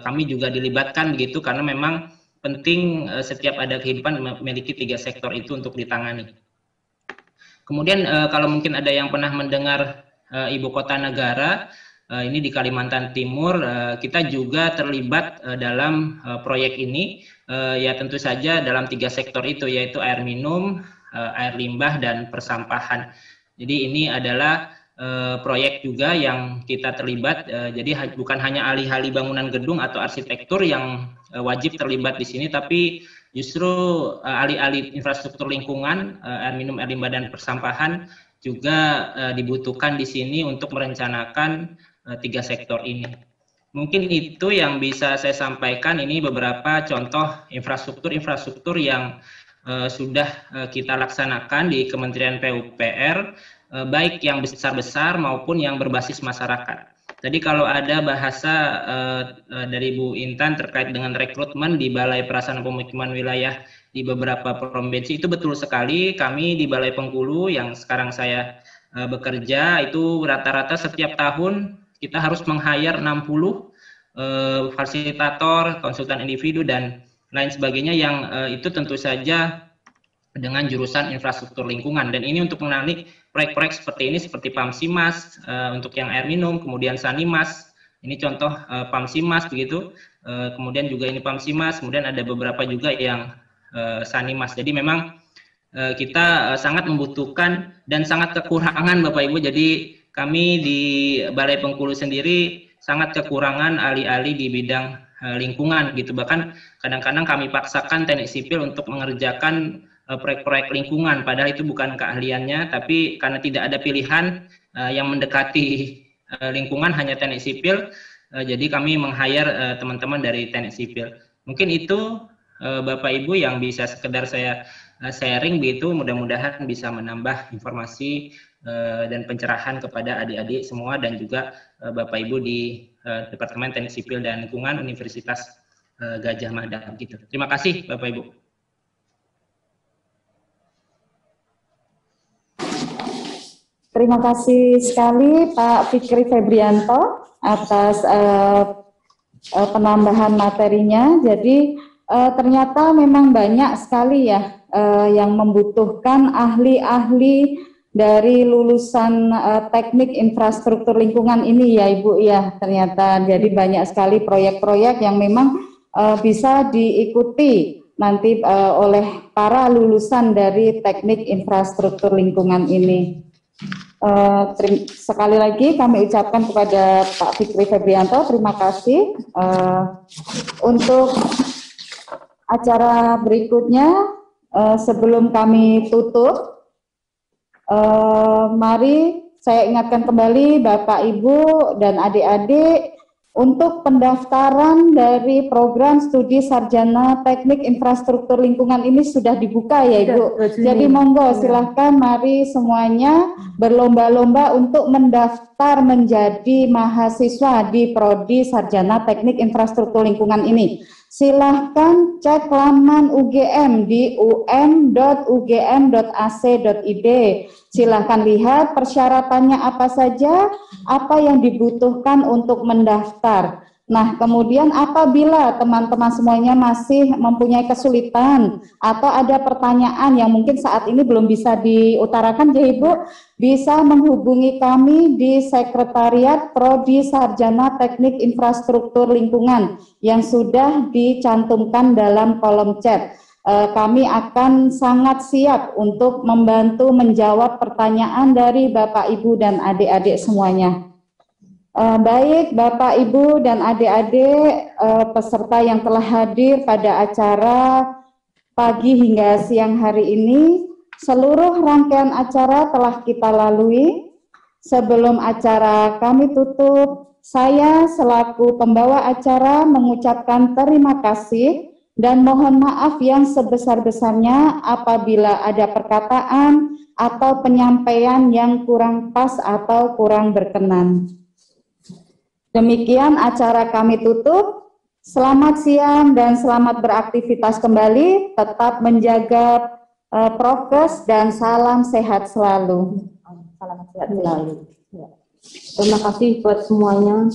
Speaker 10: kami juga dilibatkan begitu karena memang penting setiap ada kehidupan memiliki 3 sektor itu untuk ditangani. Kemudian kalau mungkin ada yang pernah mendengar Ibu Kota Negara, ini di Kalimantan Timur, kita juga terlibat dalam proyek ini. Ya tentu saja dalam 3 sektor itu, yaitu air minum, air limbah, dan persampahan. Jadi ini adalah proyek juga yang kita terlibat. Jadi bukan hanya ahli-ahli bangunan gedung atau arsitektur yang wajib terlibat di sini, tapi justru ahli-ahli infrastruktur lingkungan, air minum, air limbah, dan persampahan juga dibutuhkan di sini untuk merencanakan 3 sektor ini. Mungkin itu yang bisa saya sampaikan. Ini beberapa contoh infrastruktur yang sudah kita laksanakan di Kementerian PUPR, baik yang besar-besar maupun yang berbasis masyarakat. Tadi kalau ada bahasa dari Bu Intan terkait dengan rekrutmen di Balai Prasarana Pemukiman Wilayah di beberapa provinsi, itu betul sekali. Kami di Balai Bengkulu yang sekarang saya bekerja, itu rata-rata setiap tahun kita harus meng-hire 60 fasilitator, konsultan individu, dan lain sebagainya yang itu tentu saja dengan jurusan infrastruktur lingkungan. Dan ini untuk menangani proyek-proyek seperti ini, seperti PAMSIMAS untuk yang air minum, kemudian SANIMAS, ini contoh PAMSIMAS begitu, kemudian juga ini PAMSIMAS, kemudian ada beberapa juga yang SANIMAS. Jadi memang kita sangat membutuhkan dan sangat kekurangan Bapak Ibu. Jadi kami di Balai Bengkulu sendiri sangat kekurangan ahli-ahli di bidang lingkungan gitu. Bahkan kadang-kadang kami paksakan teknik sipil untuk mengerjakan proyek-proyek lingkungan, padahal itu bukan keahliannya, tapi karena tidak ada pilihan yang mendekati lingkungan hanya teknik sipil, jadi kami meng-hire teman-teman dari teknik sipil. Mungkin itu Bapak Ibu yang bisa sekedar saya sharing begitu, mudah-mudahan bisa menambah informasi dan pencerahan kepada adik-adik semua dan juga Bapak Ibu di Departemen Teknik Sipil dan Lingkungan Universitas Gajah Mada gitu. Terima kasih Bapak Ibu.
Speaker 4: Terima kasih sekali Pak Fikri Febrianto atas penambahan materinya. Jadi ternyata memang banyak sekali ya yang membutuhkan ahli-ahli dari lulusan teknik infrastruktur lingkungan ini ya Ibu ya, ternyata jadi banyak sekali proyek-proyek yang memang bisa diikuti nanti oleh para lulusan dari teknik infrastruktur lingkungan ini. Sekali lagi kami ucapkan kepada Pak Fikri Febrianto terima kasih. Untuk acara berikutnya sebelum kami tutup, mari saya ingatkan kembali Bapak Ibu dan adik-adik untuk pendaftaran dari program studi sarjana teknik infrastruktur lingkungan ini sudah dibuka ya Ibu. Jadi monggo silahkan mari semuanya berlomba-lomba untuk mendaftar menjadi mahasiswa di Prodi Sarjana Teknik Infrastruktur Lingkungan ini. silahkan cek laman UGM di um.ugm.ac.id. Silahkan lihat persyaratannya apa saja, apa yang dibutuhkan untuk mendaftar. Nah, kemudian apabila teman-teman semuanya masih mempunyai kesulitan atau ada pertanyaan yang mungkin saat ini belum bisa diutarakan, ya Ibu, bisa menghubungi kami di Sekretariat Prodi Sarjana Teknik Infrastruktur Lingkungan yang sudah dicantumkan dalam kolom chat. Kami akan sangat siap untuk membantu menjawab pertanyaan dari Bapak, Ibu, dan adik-adik semuanya. Baik Bapak, Ibu, dan adik-adik peserta yang telah hadir pada acara pagi hingga siang hari ini, seluruh rangkaian acara telah kita lalui. Sebelum acara kami tutup, saya selaku pembawa acara mengucapkan terima kasih dan mohon maaf yang sebesar-besarnya apabila ada perkataan atau penyampaian yang kurang pas atau kurang berkenan. Demikian acara kami tutup. Selamat siang dan selamat beraktivitas kembali. Tetap menjaga prokes dan salam sehat selalu.
Speaker 8: Salam sehat selalu. Terima kasih buat semuanya.